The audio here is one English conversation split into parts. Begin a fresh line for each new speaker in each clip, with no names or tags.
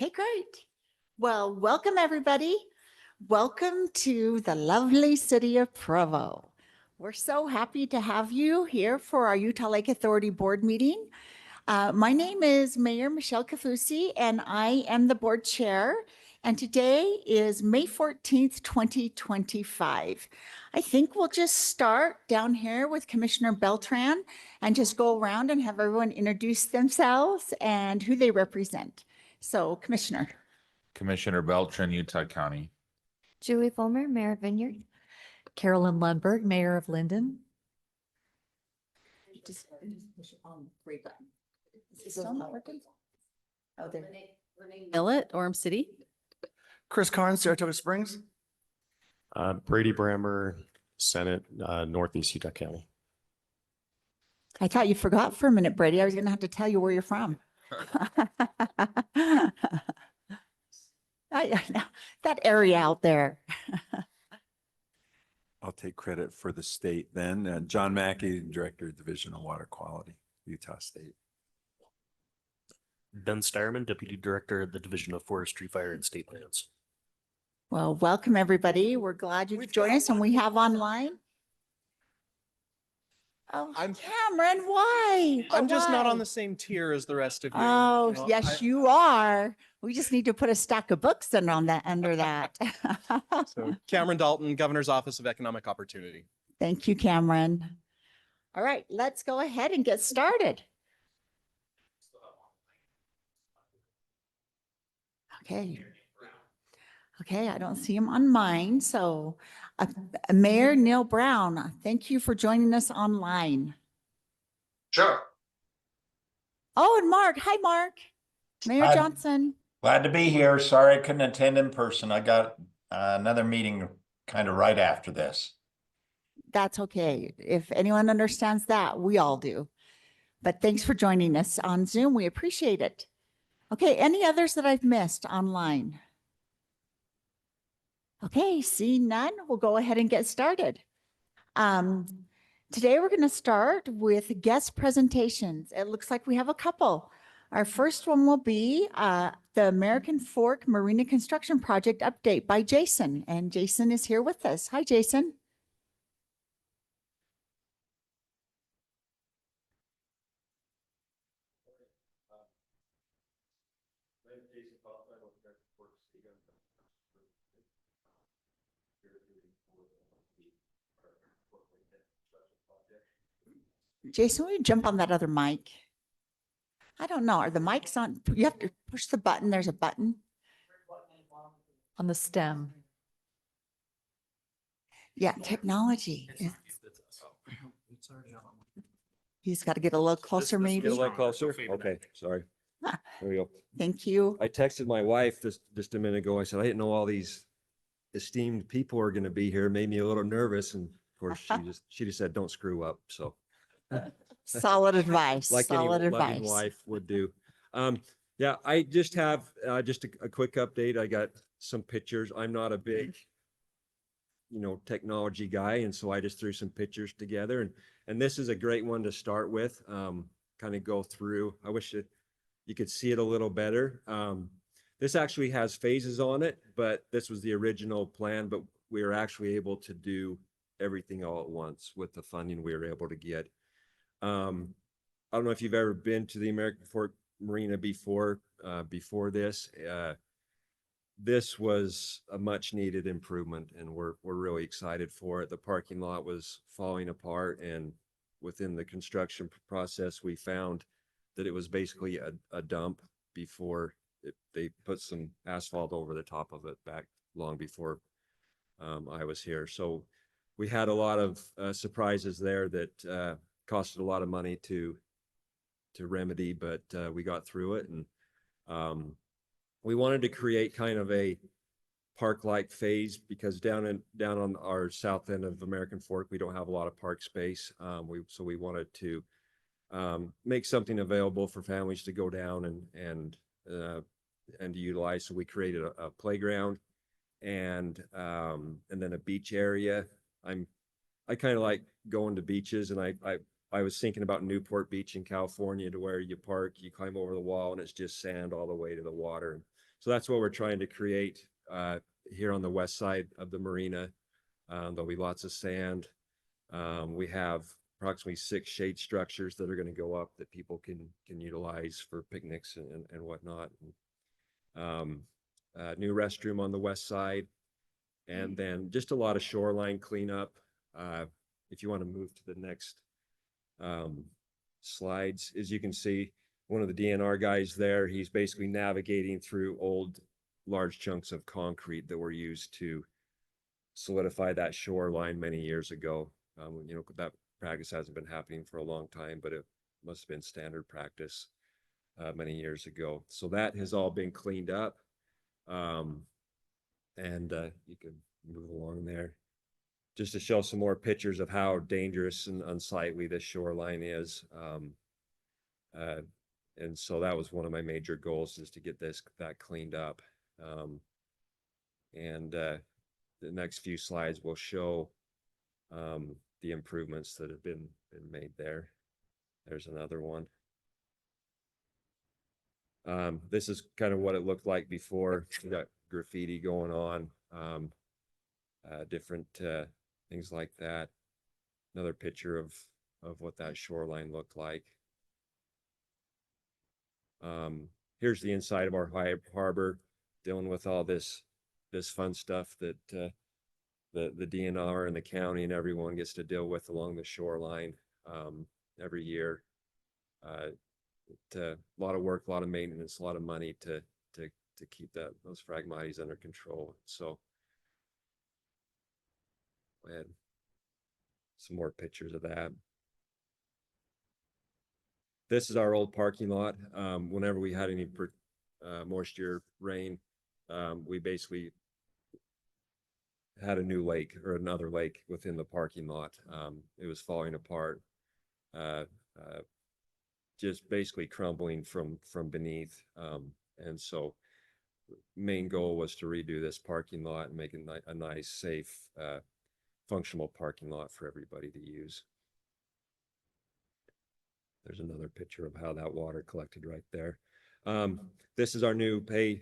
Okay, great. Well, welcome everybody. Welcome to the lovely city of Provo. We're so happy to have you here for our Utah Lake Authority board meeting. My name is Mayor Michelle Kafusi, and I am the board chair. And today is May 14th, 2025. I think we'll just start down here with Commissioner Beltran and just go around and have everyone introduce themselves and who they represent. So, Commissioner.
Commissioner Beltran, Utah County.
Julie Fulmer, Mayor of Vineyard.
Carolyn Lundberg, Mayor of Linden.
Just push on three button. Is it still not working? Oh, there.
Millet, Orem City.
Chris Carnes, Saratoga Springs.
Brady Brammer, Senate, Northeast Utah County.
I thought you forgot for a minute, Brady. I was going to have to tell you where you're from. That area out there.
I'll take credit for the state then. John Mackey, Director, Division of Water Quality, Utah State.
Ben Steierman, Deputy Director of the Division of Forestry, Fire, and State Lands.
Well, welcome everybody. We're glad you could join us, and we have online. Oh, Cameron, why?
I'm just not
Why?
on the same tier as the rest of you.
Oh,
You know,
yes, you are. We just need to put a stack of books in on that under that.
So Cameron Dalton, Governor's Office of Economic Opportunity.
Thank you, Cameron. All right, let's go ahead and get started. Okay. Okay, I don't see him on mine. So Mayor Neil Brown, thank you for joining us online.
Sure.
Oh, and Mark. Hi, Mark. Mayor
Hi.
Johnson.
Glad to be here. Sorry I couldn't attend in person. I got another meeting kind of right after this.
That's okay. If anyone understands that, we all do. But thanks for joining us on Zoom. We appreciate it. Okay, any others that I've missed online? Okay, seeing none, we'll go ahead and get started. Today we're going to start with guest presentations. It looks like we have a couple. Our first one will be the American Fork Marina Construction Project update by Jason. And Jason is here with us. Hi, Jason. Jason, will you jump on that other mic? I don't know. Are the mics on? You have to push the button. There's a button.
On the stem.
Yeah, technology. He's got to get a little closer,
Get
maybe.
a little closer? Okay, sorry.
Ah.
There we go.
Thank you.
I texted my wife just a minute ago. I said, I didn't know all these esteemed people are going to be here. Made me a little nervous. And of course, she just said, don't screw up. So
Solid advice.
like any
Solid
loving
advice.
wife would do. Yeah, I just have just a quick update. I got some pictures. I'm not a big, technology guy. And so I just threw some pictures together and this is a great one to start with. Kind of go through. I wish you could see it a little better. This actually has phases on it, but this was the original plan, but we were actually able to do everything all at once with the funding we were able to get. I don't know if you've ever been to the American Fork Marina before this. This was a much needed improvement and we're really excited for it. The parking lot was falling apart and within the construction process, we found that it was basically a dump before they put some asphalt over the top of it back long before I was here. So we had a lot of surprises there that costed a lot of money to remedy, but we got through it. And we wanted to create kind of a park-like phase because down on our south end of American Fork, we don't have a lot of park space. So we wanted to make something available for families to go down and to utilize. So we created a playground and then a beach area. I kind of like going to beaches, and I was thinking about Newport Beach in California, to where you park, you climb over the wall, and it's just sand all the way to the water. So that's what we're trying to create here on the west side of the marina. There'll be lots of sand. We have approximately 6 shade structures that are going to go up that people can utilize for picnics and whatnot. New restroom on the west side, and then just a lot of shoreline cleanup. If you want to move to the next slides, as you can see, one of the DNR guys there, he's basically navigating through old large chunks of concrete that were used to solidify that shoreline many years ago. You know, that practice hasn't been happening for a long time, but it must have been standard practice many years ago. So that has all been cleaned up. You can move along there just to show some more pictures of how dangerous and unsightly this shoreline is. And so that was one of my major goals, is to get that cleaned up. The next few slides will show the improvements that have been made there. There's another one. This is kind of what it looked like before. We got graffiti going on, different things like that. Another picture of what that shoreline looked like. Here's the inside of our harbor, dealing with all this fun stuff that the DNR and the county and everyone gets to deal with along the shoreline every year. A lot of work, a lot of maintenance, a lot of money to keep those Phragmites under control. So I had some more pictures of that. This is our old parking lot. Whenever we had any moisture, rain, we basically had a new lake, or another lake within the parking lot. It was falling apart, just basically crumbling from beneath. And so main goal was to redo this parking lot and make it a nice, safe, functional parking lot for everybody to use. There's another picture of how that water collected right there. This is our new pay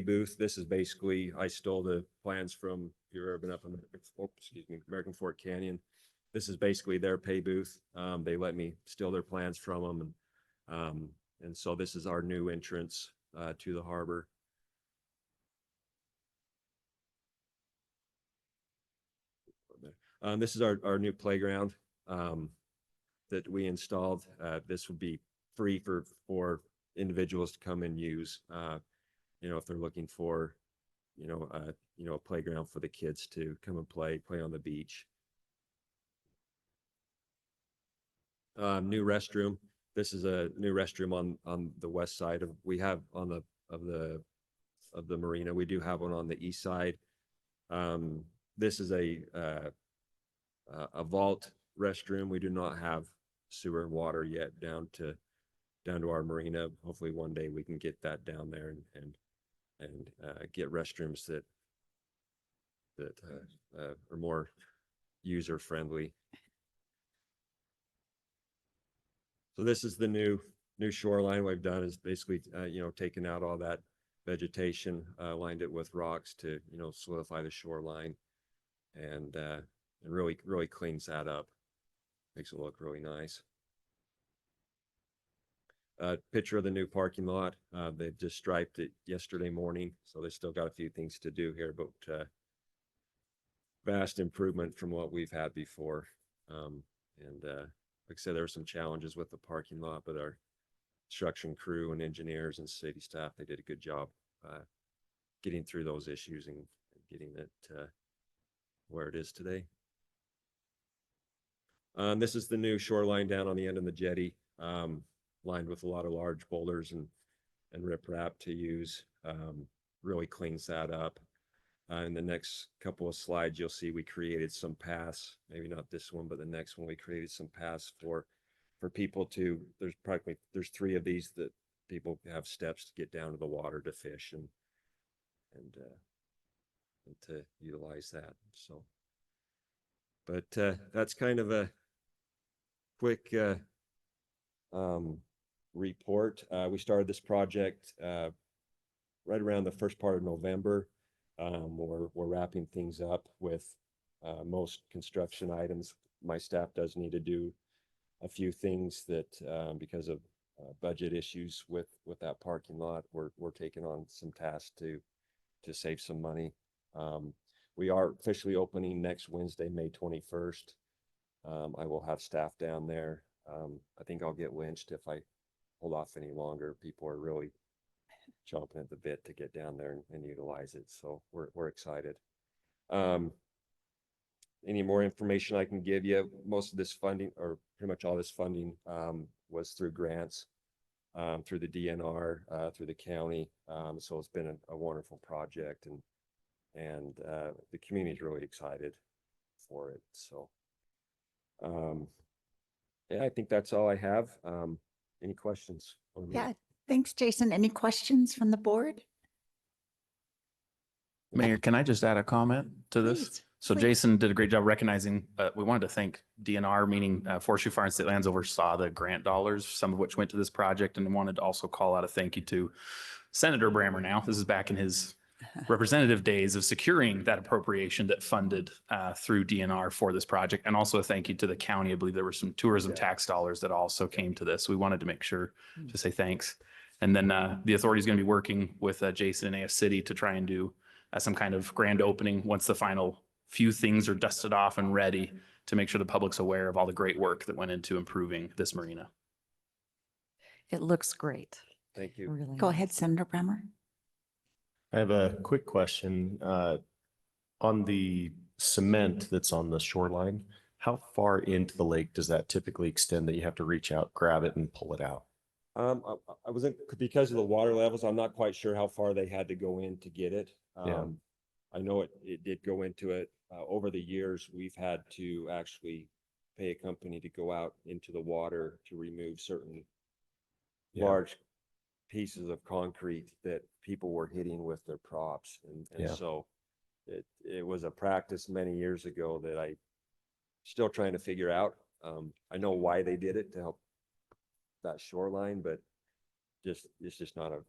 booth. This is basically, I stole the plans from, if you've ever been up in American Fork Canyon. This is basically their pay booth. They let me steal their plans from them. And so this is our new entrance to the harbor. This is our new playground that we installed. This would be free for individuals to come and use, you know, if they're looking for, a playground for the kids to come and play on the beach. New restroom. This is a new restroom on the west side of the marina. We do have one on the east side. This is a vault restroom. We do not have sewer and water yet down to our marina. Hopefully one day we can get that down there and get restrooms that are more user friendly. So this is the new shoreline. What I've done is basically taken out all that vegetation, lined it with rocks to solidify the shoreline, and really cleans that up. Makes it look really nice. Picture of the new parking lot. They just striped it yesterday morning, so they still got a few things to do here, but vast improvement from what we've had before. Like I said, there were some challenges with the parking lot, but our construction crew and engineers and city staff, they did a good job getting through those issues and getting it where it is today. This is the new shoreline down on the end of the jetty, lined with a lot of large boulders and riprap to use. Really cleans that up. In the next couple of slides, you'll see we created some paths, maybe not this one, but the next one, we created some paths for people to, there's 3 of these that people have steps to get down to the water to fish and to utilize that. So, but that's kind of a quick report. We started this project right around the first part of November. We're wrapping things up with most construction items. My staff does need to do a few things that because of budget issues with that parking lot, we're taking on some tasks to save some money. We are officially opening next Wednesday, May 21st. I will have staff down there. I think I'll get lynched if I hold off any longer. People are really chomping at the bit to get down there and utilize it. So we're excited. Any more information I can give you? Most of this funding, or pretty much all this funding, was through grants, through the DNR, through the county. So it's been a wonderful project, and the community is really excited for it. So, yeah, I think that's all I have. Any questions? for me?
Yeah, thanks, Jason. Any questions from the board?
Mayor, can I just add a comment to this?
Please,
So
please.
Jason did a great job recognizing, we wanted to thank DNR, meaning Forestry Fire and State Lands oversaw the grant dollars, some of which went to this project, and wanted to also call out a thank you to Senator Brammer now. This is back in his representative days of securing that appropriation that funded through DNR for this project. And also a thank you to the county. I believe there were some tourism tax dollars that also came to this. We wanted to make sure to say thanks. And then the authority is going to be working with Jason and AF City to try and do some kind of grand opening once the final few things are dusted off and ready, to make sure the public's aware of all the great work that went into improving this marina.
It looks great.
Thank you.
Really
Go
nice.
ahead, Senator Bremer.
I have a quick question. On the cement that's on the shoreline, how far into the lake does that typically extend that you have to reach out, grab it and pull it out?
I wasn't, because of the water levels, I'm not quite sure how far they had to go in to get it.
Yeah.
I know it did go into it. Over the years, we've had to actually pay a company to go out into the water to remove certain
Yeah.
large pieces of concrete that people were hitting with their props. And
Yeah.
so it was a practice many years ago that I still trying to figure out. I know why they did it to help that shoreline, but it's just not a,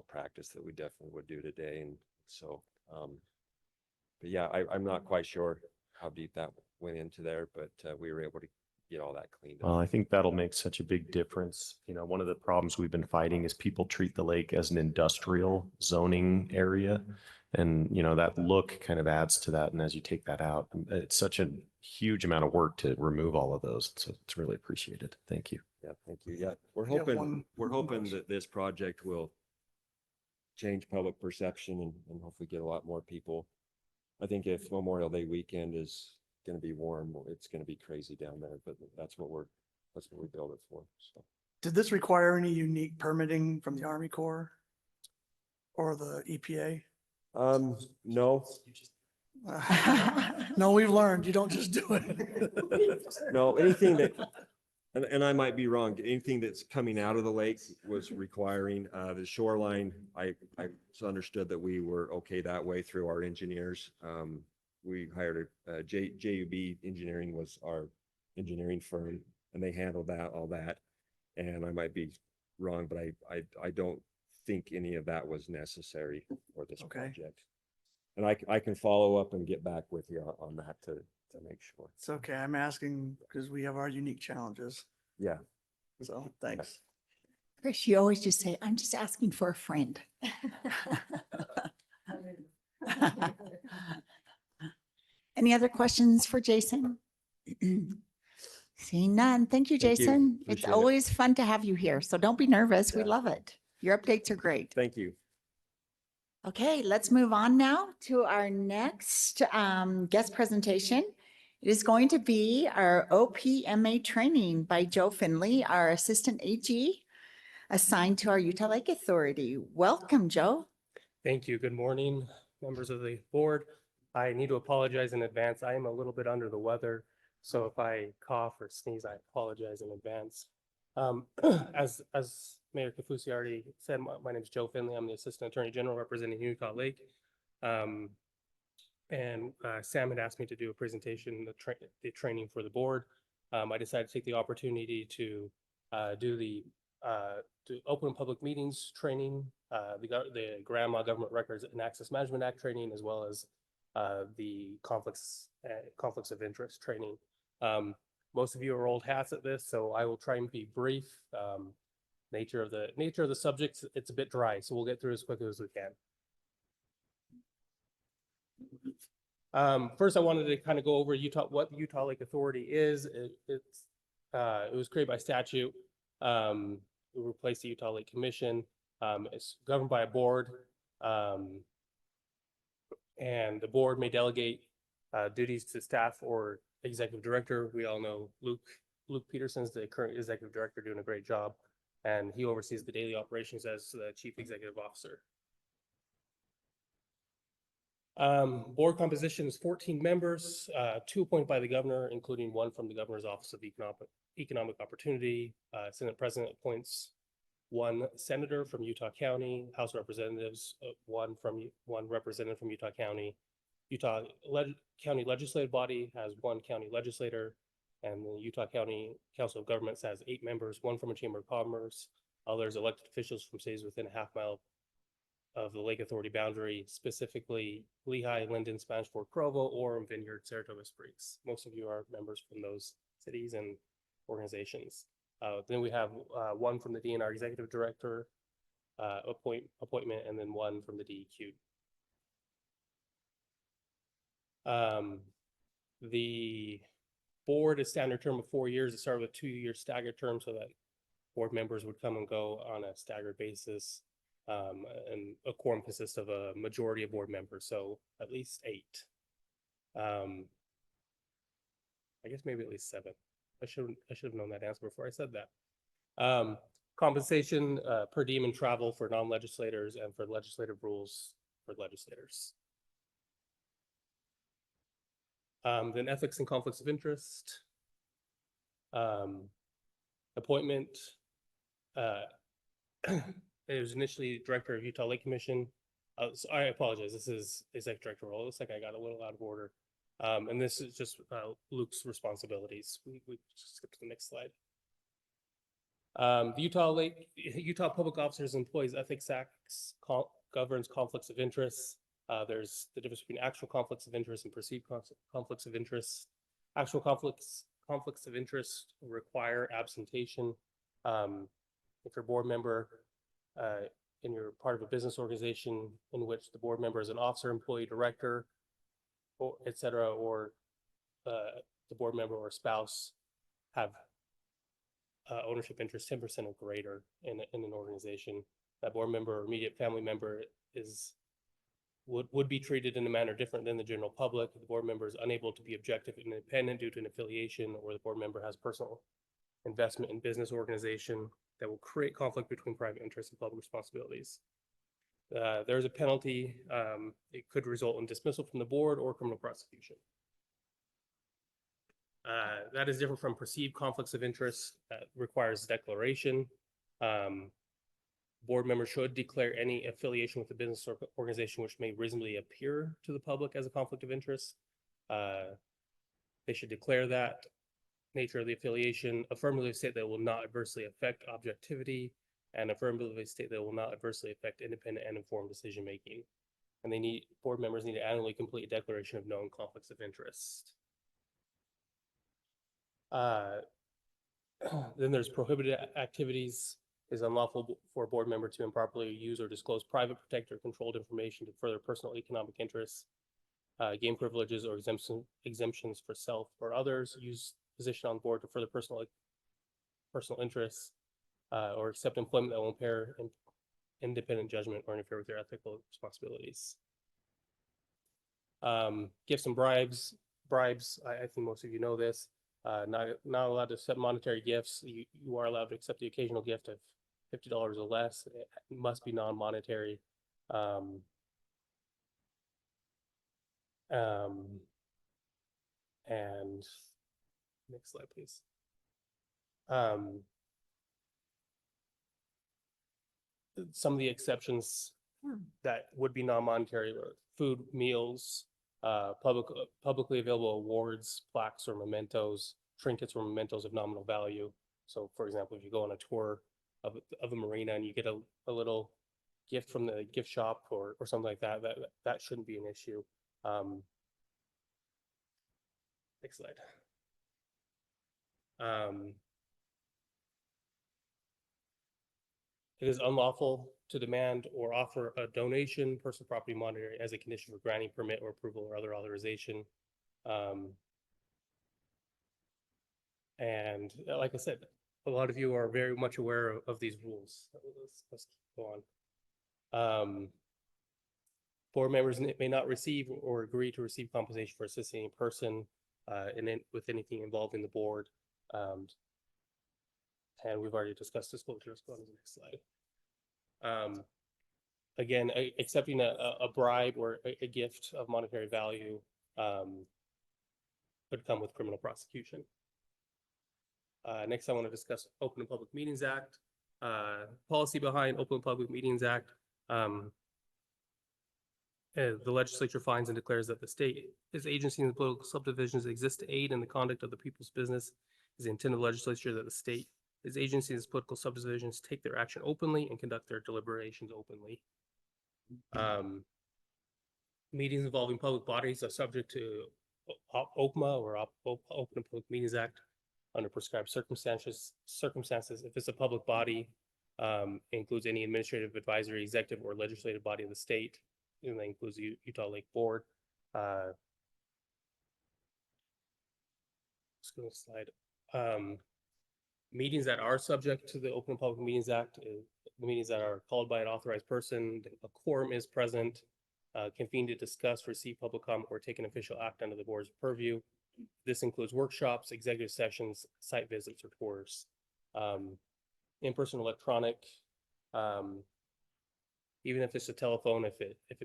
practice that we definitely would do today. And so, but yeah, I'm not quite sure how deep that went into there, but we were able to get all that cleaned
Well,
up.
I think that'll make such a big difference. One of the problems we've been fighting is people treat the lake as an industrial zoning area. And, that look kind of adds to that. And as you take that out, it's such a huge amount of work to remove all of those. So it's really appreciated. Thank you.
Yeah, thank you. Yeah, we're
Yeah,
hoping,
one-
that this project will change public perception and hopefully get a lot more people. I think if Memorial Day weekend is going to be warm, it's going to be crazy down there, but that's what we build it for. So.
Did this require any unique permitting from the Army Corps or the EPA?
No,
No, we've learned you don't just do it.
no, anything that, and I might be wrong, anything that's coming out of the lake was requiring, the shoreline. I understood that we were okay that way through our engineers. We hired JUB Engineering was our engineering firm, and they handled all that. And I might be wrong, but I don't think any of that was necessary for this
Okay.
project. And I can follow up and get back with you on that to make sure.
It's okay. I'm asking because we have our unique challenges.
Yeah.
So thanks.
Chris, you always just say, I'm just asking for a friend. Any other questions for Jason? Seeing none. Thank you,
Thank you.
Jason. It's
Appreciate it.
always fun to have you here, so don't be nervous. We
Yeah.
love it. Your updates are great.
Thank you.
Okay, let's move on now to our next guest presentation. It is going to be our OPMA training by Joe Finley, our Assistant AG assigned to our Utah Lake Authority. Welcome, Joe.
Thank you. Good morning, members of the board. I need to apologize in advance. I am a little bit under the weather, so if I cough or sneeze, I apologize in advance. As Mayor Kafusi already said, my name is Joe Finley. I'm the Assistant Attorney General representing Utah Lake. And Sam had asked me to do a presentation, the training for the board. I decided to take the opportunity to do the to open public meetings training, the Grandma Government Records and Access Management Act training, as well as the conflicts of interest training. Most of you are old hats at this, so I will try and be brief. Nature of the subjects, it's a bit dry, so we'll get through as quickly as we can. First, I wanted to kind of go over what the Utah Lake Authority is. It was created by statute. It replaced the Utah Lake Commission. It's governed by a board, and the board may delegate duties to staff or executive director. We all know Luke Peterson's the current executive director, doing a great job, and he oversees the daily operations as the chief executive officer. Board composition is 14 members, 2 appointed by the governor, including 1 from the governor's office of economic opportunity. Senate president appoints 1 senator from Utah County, House representatives, one representative from Utah County. County legislative body has 1 county legislator, and the Utah County Council of Governments has 8 members, 1 from a chamber of commerce. Others elected officials from cities within a half-mile of the Lake Authority boundary, specifically Lehigh, Linden, Spanish Fork, Provo, Orem, Vineyard, Saratoga Springs. Most of you are members from those cities and organizations. Then we have 1 from the DNR executive director appointment, and then 1 from the DEQ. The board is standard term of 4 years. It started with 2-year staggered term so that board members would come and go on a staggered basis. And a quorum consists of a majority of board members, so at least 8. I guess maybe at least 7. I should have known that answer before I said that. Compensation per diem and travel for non-legislators and for legislative rules for legislators. Then ethics and conflicts of interest. Appointment. It was initially director of Utah Lake Commission. So I apologize. This is executive director role. It looks like I got a little out of order. And this is just Luke's responsibilities. We just skip to the next slide. The Utah Public Officers and Employees Ethics Act governs conflicts of interest. There's the difference between actual conflicts of interest and perceived conflicts of interest. Actual conflicts of interest require absentation. If you're a board member and you're part of a business organization in which the board member is an officer, employee, director, or et cetera, or the board member or spouse have ownership interest 10% or greater in an organization, that board member or immediate family member would be treated in a manner different than the general public. The board member is unable to be objective and independent due to an affiliation, or the board member has personal investment in business organization that will create conflict between private interests and public responsibilities. There's a penalty. It could result in dismissal from the board or criminal prosecution. That is different from perceived conflicts of interest that requires declaration. Board members should declare any affiliation with the business or organization which may reasonably appear to the public as a conflict of interest. They should declare that nature of the affiliation, affirmatively state that it will not adversely affect objectivity, and affirmatively state that it will not adversely affect independent and informed decision making. And board members need to annually complete a declaration of known conflicts of interest. Then there's prohibited activities. It is unlawful for a board member to improperly use or disclose private, protected, or controlled information to further personal economic interests, gain privileges or exemptions for self or others, use position on board to further personal interests, or accept employment that will impair independent judgment or interfere with their ethical responsibilities. Gifts and bribes. I think most of you know this. Not allowed to accept monetary gifts. You are allowed to accept the occasional gift of $50 or less. It must be non-monetary. And next slide, please. Some of the exceptions that would be non-monetary are food, meals, publicly available awards, plaques or mementos, trinkets or mementos of nominal value. So for example, if you go on a tour of the marina and you get a little gift from the gift shop or something like that, that shouldn't be an issue. Next slide. It is unlawful to demand or offer a donation, personal property monetary as a condition for granting permit or approval or other authorization. And like I said, a lot of you are very much aware of these rules. Let's go on. Board members may not receive or agree to receive compensation for assisting a person with anything involving the board. And we've already discussed disclosures. Go on to the next slide. Again, accepting a bribe or a gift of monetary value could come with criminal prosecution. Next, I want to discuss Open and Public Meetings Act. Policy behind Open and Public Meetings Act. The legislature finds and declares that the state is agency and political subdivisions exist to aid in the conduct of the people's business. Is the intent of the legislature that the state is agencies and political subdivisions take their action openly and conduct their deliberations openly. Meetings involving public bodies are subject to OPMA or Open and Public Meetings Act under prescribed circumstances. If it's a public body, includes any administrative, advisory, executive, or legislative body of the state, and that includes the Utah Lake Board. Let's go to the slide. Meetings that are subject to the Open and Public Meetings Act, the meetings that are called by an authorized person, a quorum is present, convened to discuss, receive public comment, or take an official act under the board's purview. This includes workshops, executive sessions, site visits, or tours. In-person, electronic, even if it's a telephone, even if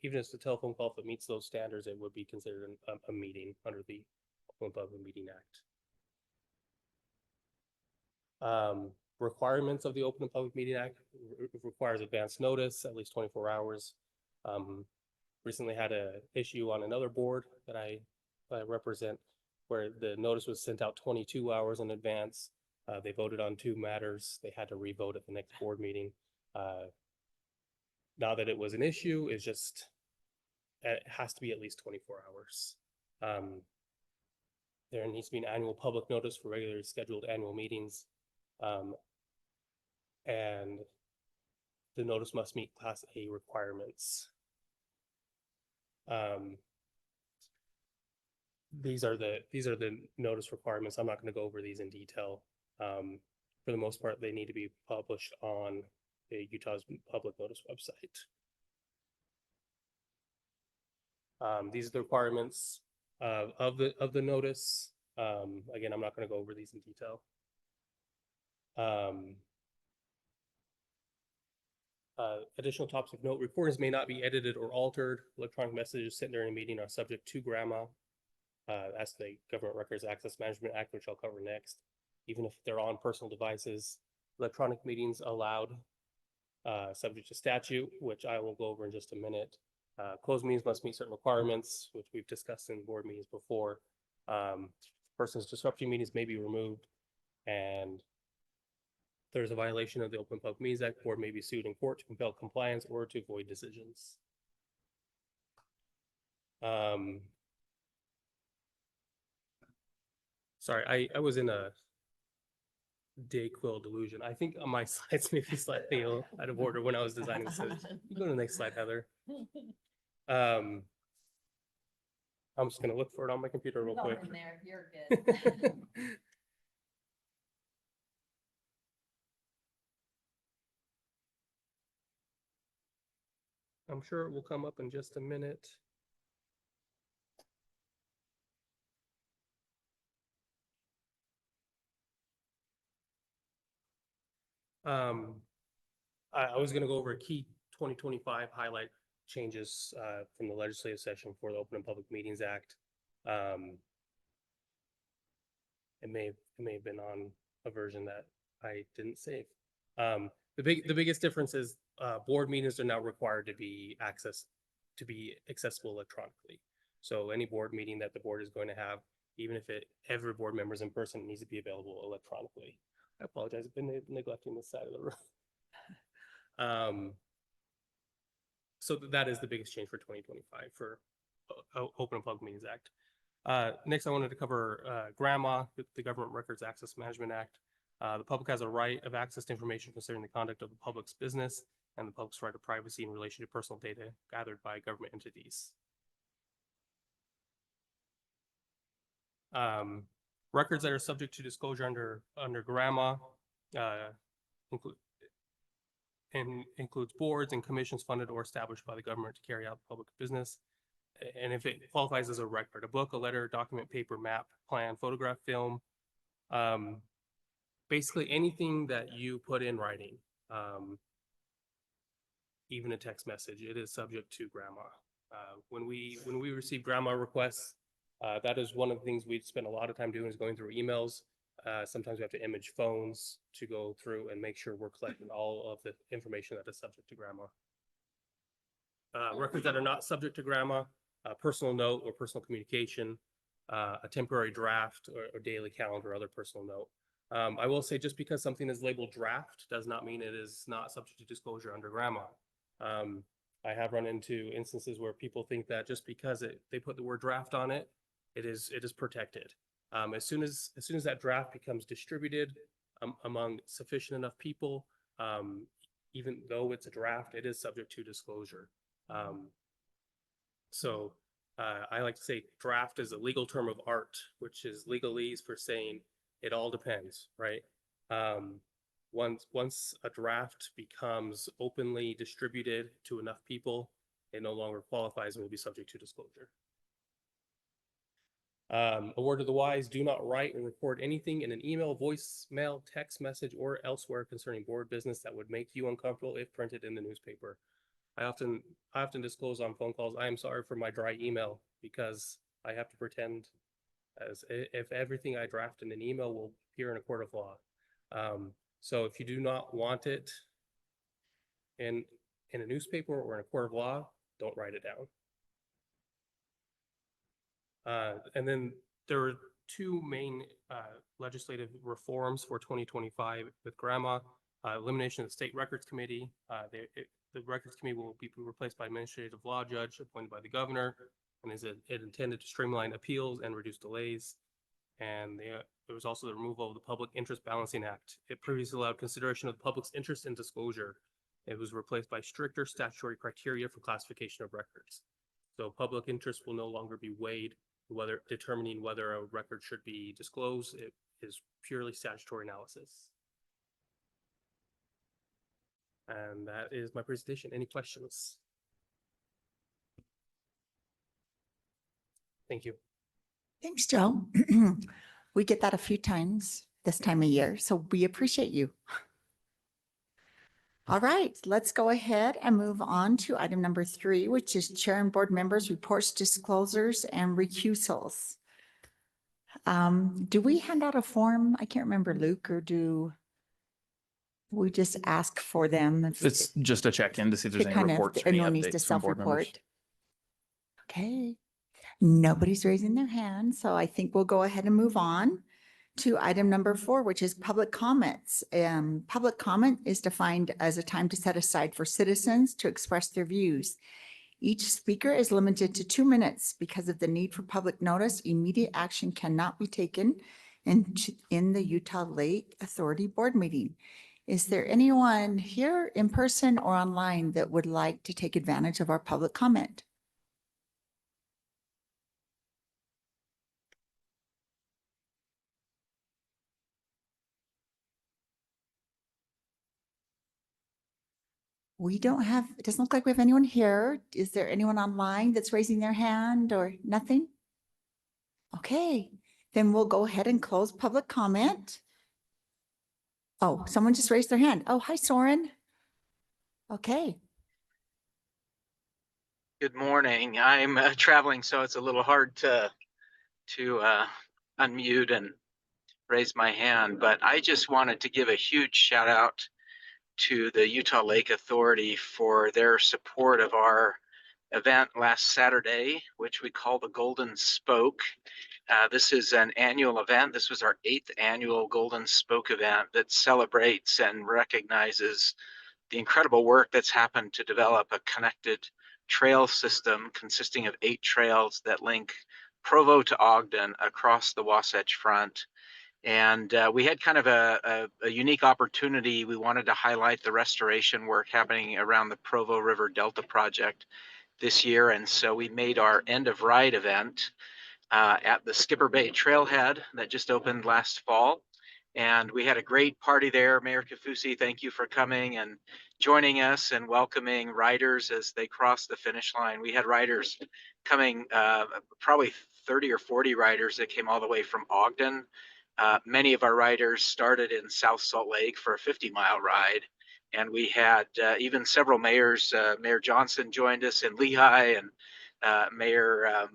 it's a telephone call, if it meets those standards, it would be considered a meeting under the Open and Public Meeting Act. Requirements of the Open and Public Meeting Act requires advance notice, at least 24 hours. Recently had an issue on another board that I represent where the notice was sent out 22 hours in advance. They voted on 2 matters. They had to re-vote at the next board meeting. Now that it was an issue, it's just, it has to be at least 24 hours. There needs to be an annual public notice for regularly scheduled annual meetings. And the notice must meet Class A requirements. These are the notice requirements. I'm not going to go over these in detail. For the most part, they need to be published on the Utah's public notice website. These are the requirements of the notice. Again, I'm not going to go over these in detail. Additional topics of note: recordings may not be edited or altered. Electronic messages sent during a meeting are subject to GRAMA. That's the Government Records Access Management Act, which I'll cover next. Even if they're on personal devices, electronic meetings allowed, subject to statute, which I will go over in just a minute. Closed meetings must meet certain requirements, which we've discussed in board meetings before. Persons disrupting meetings may be removed, and there's a violation of the Open Public Meetings Act, board may be sued in court to compel compliance or to void decisions. Sorry, I was in a Dayquil delusion. I think on my slides may be slightly out of order when I was designing this. You go to the next slide, Heather. I'm just gonna look for it on my computer real quick.
There, you're good.
I'm sure it will come up in just a minute. I was going to go over key 2025 highlight changes from the legislative session for the Open and Public Meetings Act. It may have been on a version that I didn't save. The biggest difference is board meetings are now required to be accessible electronically. So any board meeting that the board is going to have, even if every board member is in person, needs to be available electronically. I apologize, I've been neglecting this side of the room. So that is the biggest change for 2025 for Open and Public Meetings Act. Next, I wanted to cover GRAMA, the Government Records Access Management Act. The public has a right of access to information concerning the conduct of the public's business and the public's right of privacy in relation to personal data gathered by government entities. Records that are subject to disclosure under GRAMA includes boards and commissions funded or established by the government to carry out public business. And if it qualifies as a record, a book, a letter, document, paper, map, plan, photograph, film, basically anything that you put in writing, even a text message, it is subject to GRAMA. When we receive GRAMA requests, that is one of the things we spend a lot of time doing, is going through emails. Sometimes we have to image phones to go through and make sure we're collecting all of the information that is subject to GRAMA. Records that are not subject to GRAMA, a personal note or personal communication, a temporary draft or daily calendar or other personal note. I will say, just because something is labeled draft does not mean it is not subject to disclosure under GRAMA. I have run into instances where people think that just because they put the word draft on it, it is protected. As soon as that draft becomes distributed among sufficient enough people, even though it's a draft, it is subject to disclosure. So I like to say draft is a legal term of art, which is legalese for saying it all depends, right? Once a draft becomes openly distributed to enough people, it no longer qualifies and will be subject to disclosure. A word to the wise: do not write or record anything in an email, voicemail, text message, or elsewhere concerning board business that would make you uncomfortable if printed in the newspaper. I often disclose on phone calls, I am sorry for my dry email, because I have to pretend as if everything I draft in an email will appear in a court of law. So if you do not want it in a newspaper or in a court of law, don't write it down. And then there are two main legislative reforms for 2025 with GRAMA. Elimination of the State Records Committee. The Records Committee will be replaced by administrative law judge appointed by the governor, and is intended to streamline appeals and reduce delays. And there was also the removal of the Public Interest Balancing Act. It previously allowed consideration of the public's interest in disclosure. It was replaced by stricter statutory criteria for classification of records. So public interest will no longer be weighed determining whether a record should be disclosed. It is purely statutory analysis. And that is my presentation. Any questions? Thank you.
Thanks, Joe. We get that a few times this time of year, so we appreciate you. All right, let's go ahead and move on to item number 3, which is chair and board members' reports, disclosures, and recusals. Do we hand out a form? I can't remember, Luke, or do we just ask for them?
It's just a check-in to see if there's any reports or any
anyone needs to
updates from board members.
self-report. Okay, nobody's raising their hand, so I think we'll go ahead and move on to item number 4, which is public comments. Public comment is defined as a time to set aside for citizens to express their views. Each speaker is limited to 2 minutes. Because of the need for public notice, immediate action cannot be taken in the Utah Lake Authority board meeting. Is there anyone here in person or online that would like to take advantage of our public comment? We don't have, it doesn't look like we have anyone here. Is there anyone online that's raising their hand or nothing? Okay, then we'll go ahead and close public comment. Oh, someone just raised their hand. Oh, hi, Soren. Okay.
Good morning. I'm traveling, so it's a little hard to unmute and raise my hand, but I just wanted to give a huge shout out to the Utah Lake Authority for their support of our event last Saturday, which we call the Golden Spoke. This is an annual event. This was our 8th annual Golden Spoke event that celebrates and recognizes the incredible work that's happened to develop a connected trail system consisting of 8 trails that link Provo to Ogden across the Wasatch Front. And we had kind of a unique opportunity. We wanted to highlight the restoration work happening around the Provo River Delta project this year. And so we made our end of ride event at the Skipper Bay Trailhead that just opened last fall. And we had a great party there. Mayor Kafusi, thank you for coming and joining us and welcoming riders as they crossed the finish line. We had riders coming, probably 30 or 40 riders that came all the way from Ogden. Many of our riders started in South Salt Lake for a 50-mile ride. And we had even several mayors. Mayor Johnson joined us in Lehigh, and Mayor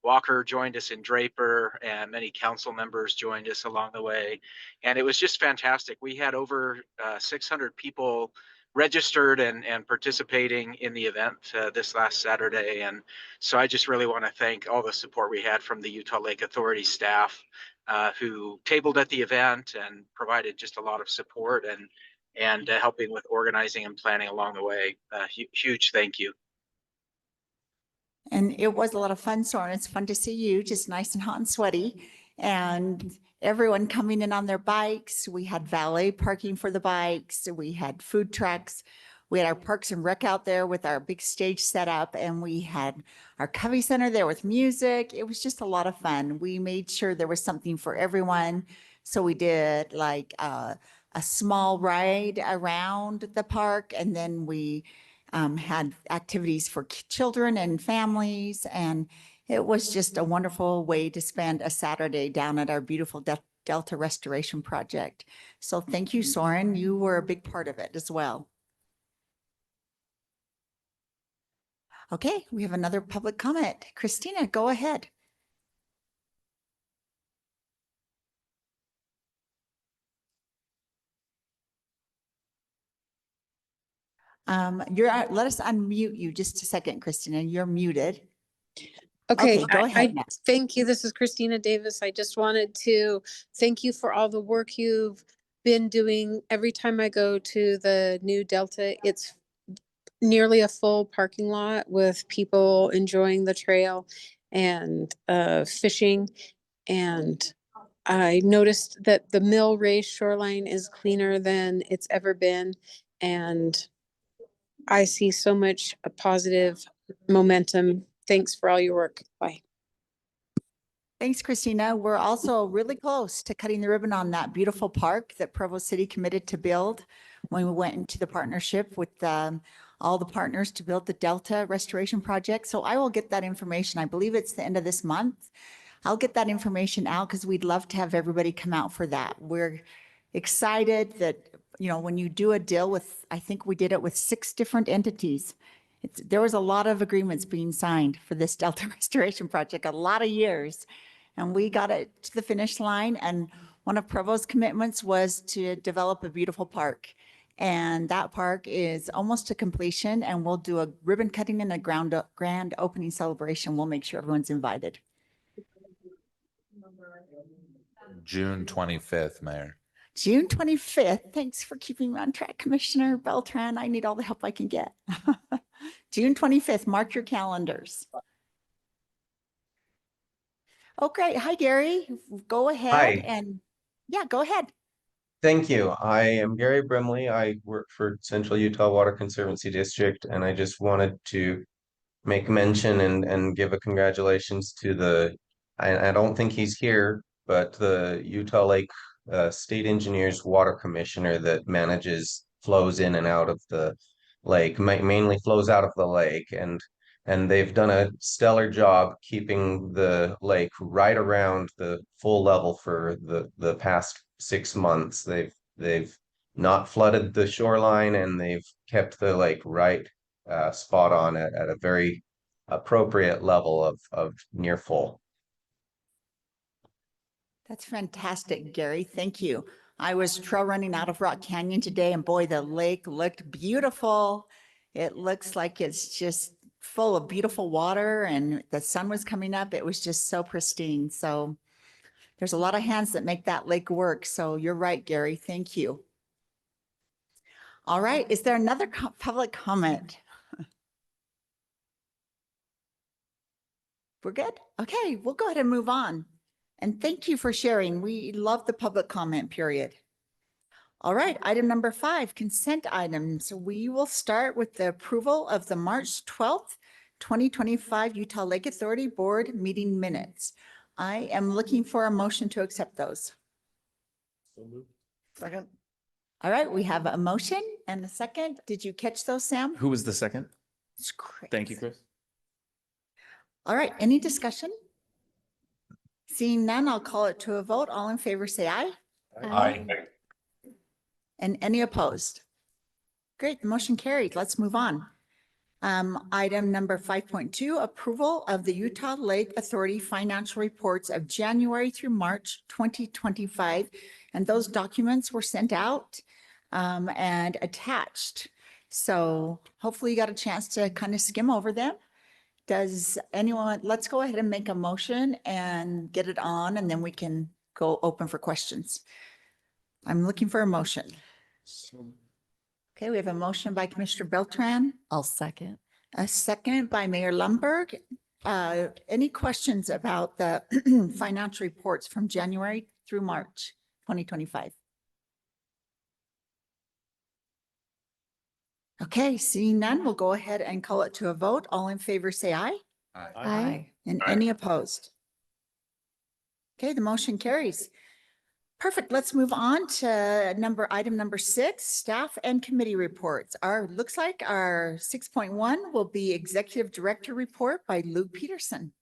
Walker joined us in Draper, and many council members joined us along the way. And it was just fantastic. We had over 600 people registered and participating in the event this last Saturday. And so I just really want to thank all the support we had from the Utah Lake Authority staff who tabled at the event and provided just a lot of support and helping with organizing and planning along the way. Huge thank you.
And it was a lot of fun, Soren. It's fun to see you, just nice and hot and sweaty. And everyone coming in on their bikes. We had valet parking for the bikes. We had food trucks. We had our Parks and Rec out there with our big stage set up, and we had our Covey Center there with music. It was just a lot of fun. We made sure there was something for everyone. So we did like a small ride around the park, and then we had activities for children and families. And it was just a wonderful way to spend a Saturday down at our beautiful Delta Restoration Project. So thank you, Soren. You were a big part of it as well. Okay, we have another public comment. Christina, go ahead. Let us unmute you just a second, Christina. You're muted.
Okay,
go ahead.
Thank you. This is Christina Davis. I just wanted to thank you for all the work you've been doing. Every time I go to the new Delta, it's nearly a full parking lot with people enjoying the trail and fishing. And I noticed that the Mill Ray shoreline is cleaner than it's ever been. And I see so much positive momentum. Thanks for all your work. Bye.
Thanks, Christina. We're also really close to cutting the ribbon on that beautiful park that Provo City committed to build when we went into the partnership with all the partners to build the Delta Restoration Project. So I will get that information. I believe it's the end of this month. I'll get that information out because we'd love to have everybody come out for that. We're excited that, you know, when you do a deal with, I think we did it with 6 different entities. There was a lot of agreements being signed for this Delta Restoration Project, a lot of years. And we got it to the finish line. And one of Provo's commitments was to develop a beautiful park. And that park is almost to completion, and we'll do a ribbon cutting and a grand opening celebration. We'll make sure everyone's invited.
June 25th, Mayor.
June 25th. Thanks for keeping me on track, Commissioner Beltran. I need all the help I can get. June 25th, mark your calendars. Oh, great. Hi, Gary. Go ahead.
Hi.
And yeah, go ahead.
Thank you. I am Gary Brimley. I work for Central Utah Water Conservancy District, and I just wanted to make mention and give a congratulations to I don't think he's here, but the Utah Lake State Engineers Water Commissioner that manages flows in and out of the lake, mainly flows out of the lake, and they've done a stellar job keeping the lake right around the full level for the past 6 months. They've not flooded the shoreline, and they've kept the lake right spot on at a very appropriate level of near full.
That's fantastic, Gary. Thank you. I was trail running out of Rock Canyon today, and boy, the lake looked beautiful. It looks like it's just full of beautiful water and the sun was coming up. It was just so pristine. So there's a lot of hands that make that lake work. So you're right, Gary. Thank you. All right. Is there another public comment? We're good? Okay, we'll go ahead and move on. And thank you for sharing. We love the public comment period. All right, item number 5, consent items. We will start with the approval of the March 12th, 2025 Utah Lake Authority Board meeting minutes. I am looking for a motion to accept those.
Second.
All right, we have a motion and a second. Did you catch those, Sam?
Who was the second?
It's Chris.
Thank you, Chris.
All right, any discussion? Seeing none, I'll call it to a vote. All in favor, say aye.
Aye.
And any opposed? Great, the motion carried. Let's move on. Item number 5.2, approval of the Utah Lake Authority financial reports of January through March 2025. And those documents were sent out and attached. So hopefully you got a chance to kind of skim over them. Does anyone, let's go ahead and make a motion and get it on, and then we can go open for questions. I'm looking for a motion. Okay, we have a motion by Commissioner Beltran,
I'll second.
a second by Mayor Lumberg. Any questions about the financial reports from January through March 2025? Okay, seeing none, we'll go ahead and call it to a vote. All in favor, say aye.
Aye.
And any opposed? Okay, the motion carries. Perfect. Let's move on to item number 6, staff and committee reports. Looks like our 6.1 will be executive director report by Luke Peterson.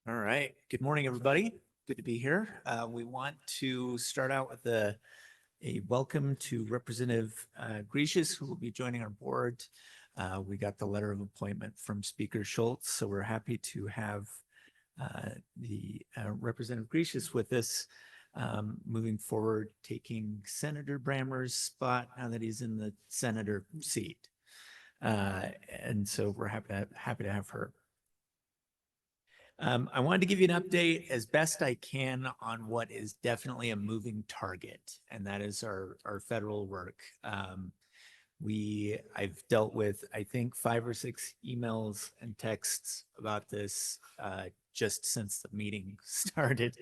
All right. Good morning, everybody. Good to be here. We want to start out with a welcome to Representative Gracious, who will be joining our board. We got the letter of appointment from Speaker Schultz, so we're happy to have the Representative Gracious with us moving forward, taking Senator Brammer's spot now that he's in the senator seat. And so we're happy to have her. I wanted to give you an update as best I can on what is definitely a moving target, and that is our federal work. I've dealt with, I think, 5 or 6 emails and texts about this just since the meeting started.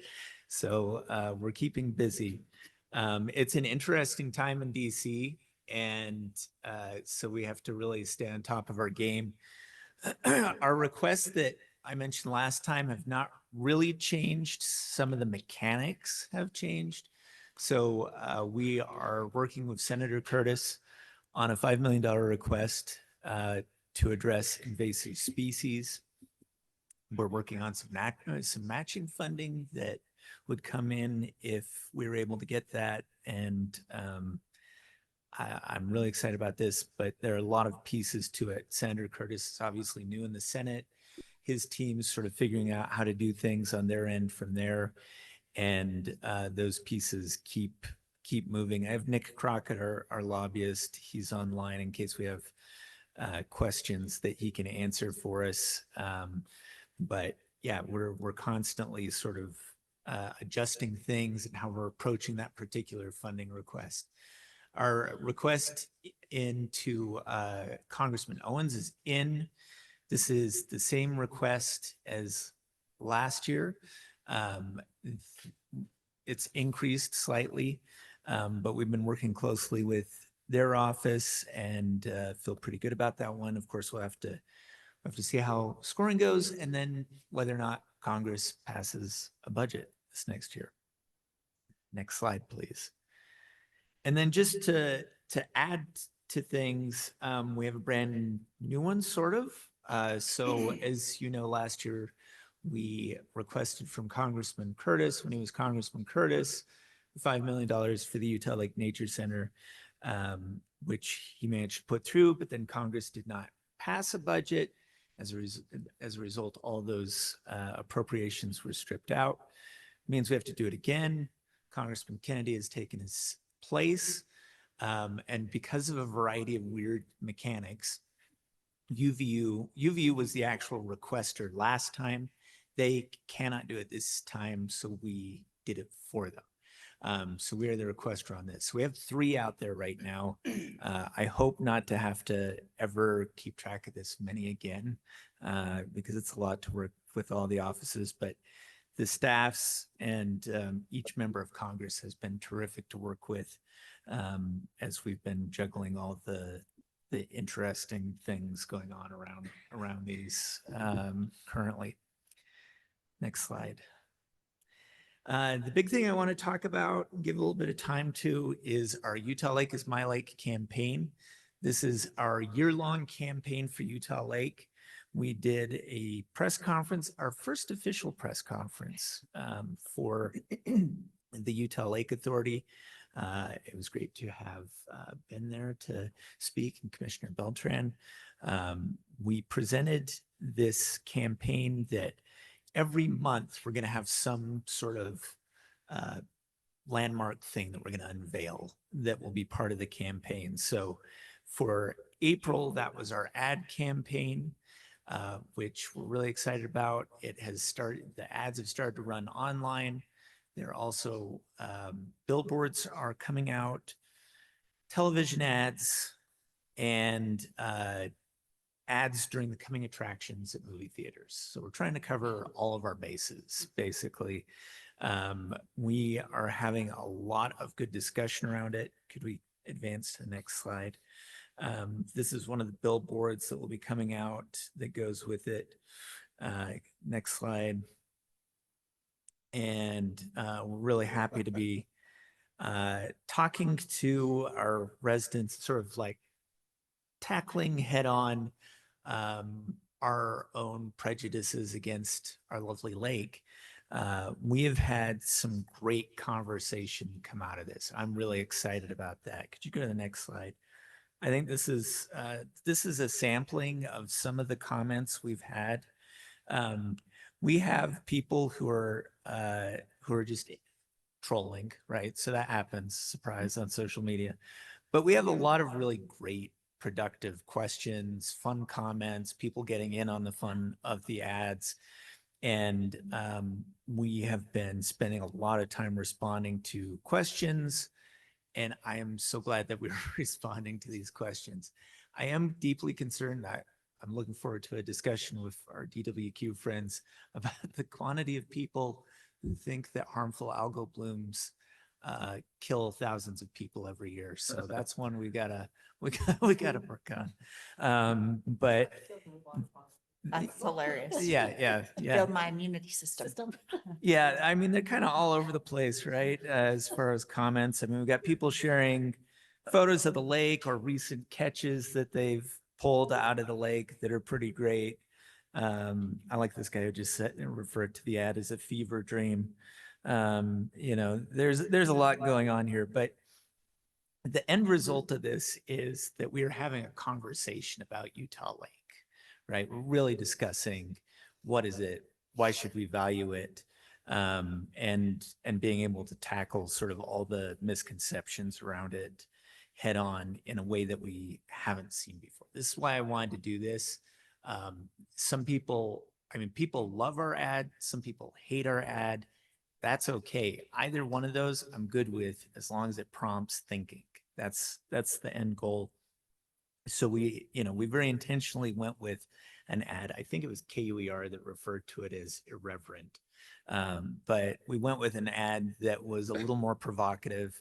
So we're keeping busy. It's an interesting time in DC, and so we have to really stay on top of our game. Our requests that I mentioned last time have not really changed. Some of the mechanics have changed. So we are working with Senator Curtis on a $5 million request to address invasive species. We're working on some matching funding that would come in if we were able to get that. And I'm really excited about this, but there are a lot of pieces to it. Senator Curtis is obviously new in the Senate. His team's sort of figuring out how to do things on their end from there. And those pieces keep moving. I have Nick Crockett, our lobbyist. He's online in case we have questions that he can answer for us. But yeah, we're constantly sort of adjusting things and how we're approaching that particular funding request. Our request into Congressman Owens is in. This is the same request as last year. It's increased slightly, but we've been working closely with their office and feel pretty good about that one. Of course, we'll have to see how scoring goes and then whether or not Congress passes a budget this next year. Next slide, please. And then just to add to things, we have a brand new one, sort of. So as you know, last year, we requested from Congressman Curtis, when he was Congressman Curtis, $5 million for the Utah Lake Nature Center, which he managed to put through, but then Congress did not pass a budget. As a result, all those appropriations were stripped out. It means we have to do it again. Congressman Kennedy has taken his place. And because of a variety of weird mechanics, UVU was the actual requester last time. They cannot do it this time, so we did it for them. So we are the requester on this. So we have 3 out there right now. I hope not to have to ever keep track of this many again, because it's a lot to work with all the offices, but the staffs and each member of Congress has been terrific to work with as we've been juggling all the interesting things going on around these currently. Next slide. The big thing I want to talk about, give a little bit of time to, is our Utah Lake is My Lake campaign. This is our year-long campaign for Utah Lake. We did a press conference, our first official press conference for the Utah Lake Authority. It was great to have been there to speak, and Commissioner Beltran. We presented this campaign that every month we're going to have some sort of landmark thing that we're going to unveil that will be part of the campaign. So for April, that was our ad campaign, which we're really excited about. It has started, the ads have started to run online. There are also billboards are coming out, television ads, and ads during the coming attractions at movie theaters. So we're trying to cover all of our bases, basically. We are having a lot of good discussion around it. Could we advance to the next slide? This is one of the billboards that will be coming out that goes with it. Next slide. And we're really happy to be talking to our residents, sort of like tackling head on our own prejudices against our lovely lake. We have had some great conversation come out of this. I'm really excited about that. Could you go to the next slide? I think this is a sampling of some of the comments we've had. We have people who are just trolling, right? So that happens, surprise, on social media. But we have a lot of really great, productive questions, fun comments, people getting in on the fun of the ads. And we have been spending a lot of time responding to questions. And I am so glad that we're responding to these questions. I am deeply concerned that I'm looking forward to a discussion with our DWQ friends about the quantity of people who think that harmful algal blooms kill thousands of people every year. So that's one we gotta work on. But
That's hilarious.
yeah.
Build my immunity system.
Yeah, I mean, they're kind of all over the place, right? As far as comments, I mean, we've got people sharing photos of the lake or recent catches that they've pulled out of the lake that are pretty great. I like this guy who just said and referred to the ad as a fever dream. You know, there's a lot going on here, but the end result of this is that we are having a conversation about Utah Lake, right? We're really discussing what is it, why should we value it, and being able to tackle sort of all the misconceptions around it head on in a way that we haven't seen before. This is why I wanted to do this. Some people, I mean, people love our ad. Some people hate our ad. That's okay. Either one of those I'm good with, as long as it prompts thinking. That's the end goal. So we very intentionally went with an ad. I think it was KUER that referred to it as irreverent. But we went with an ad that was a little more provocative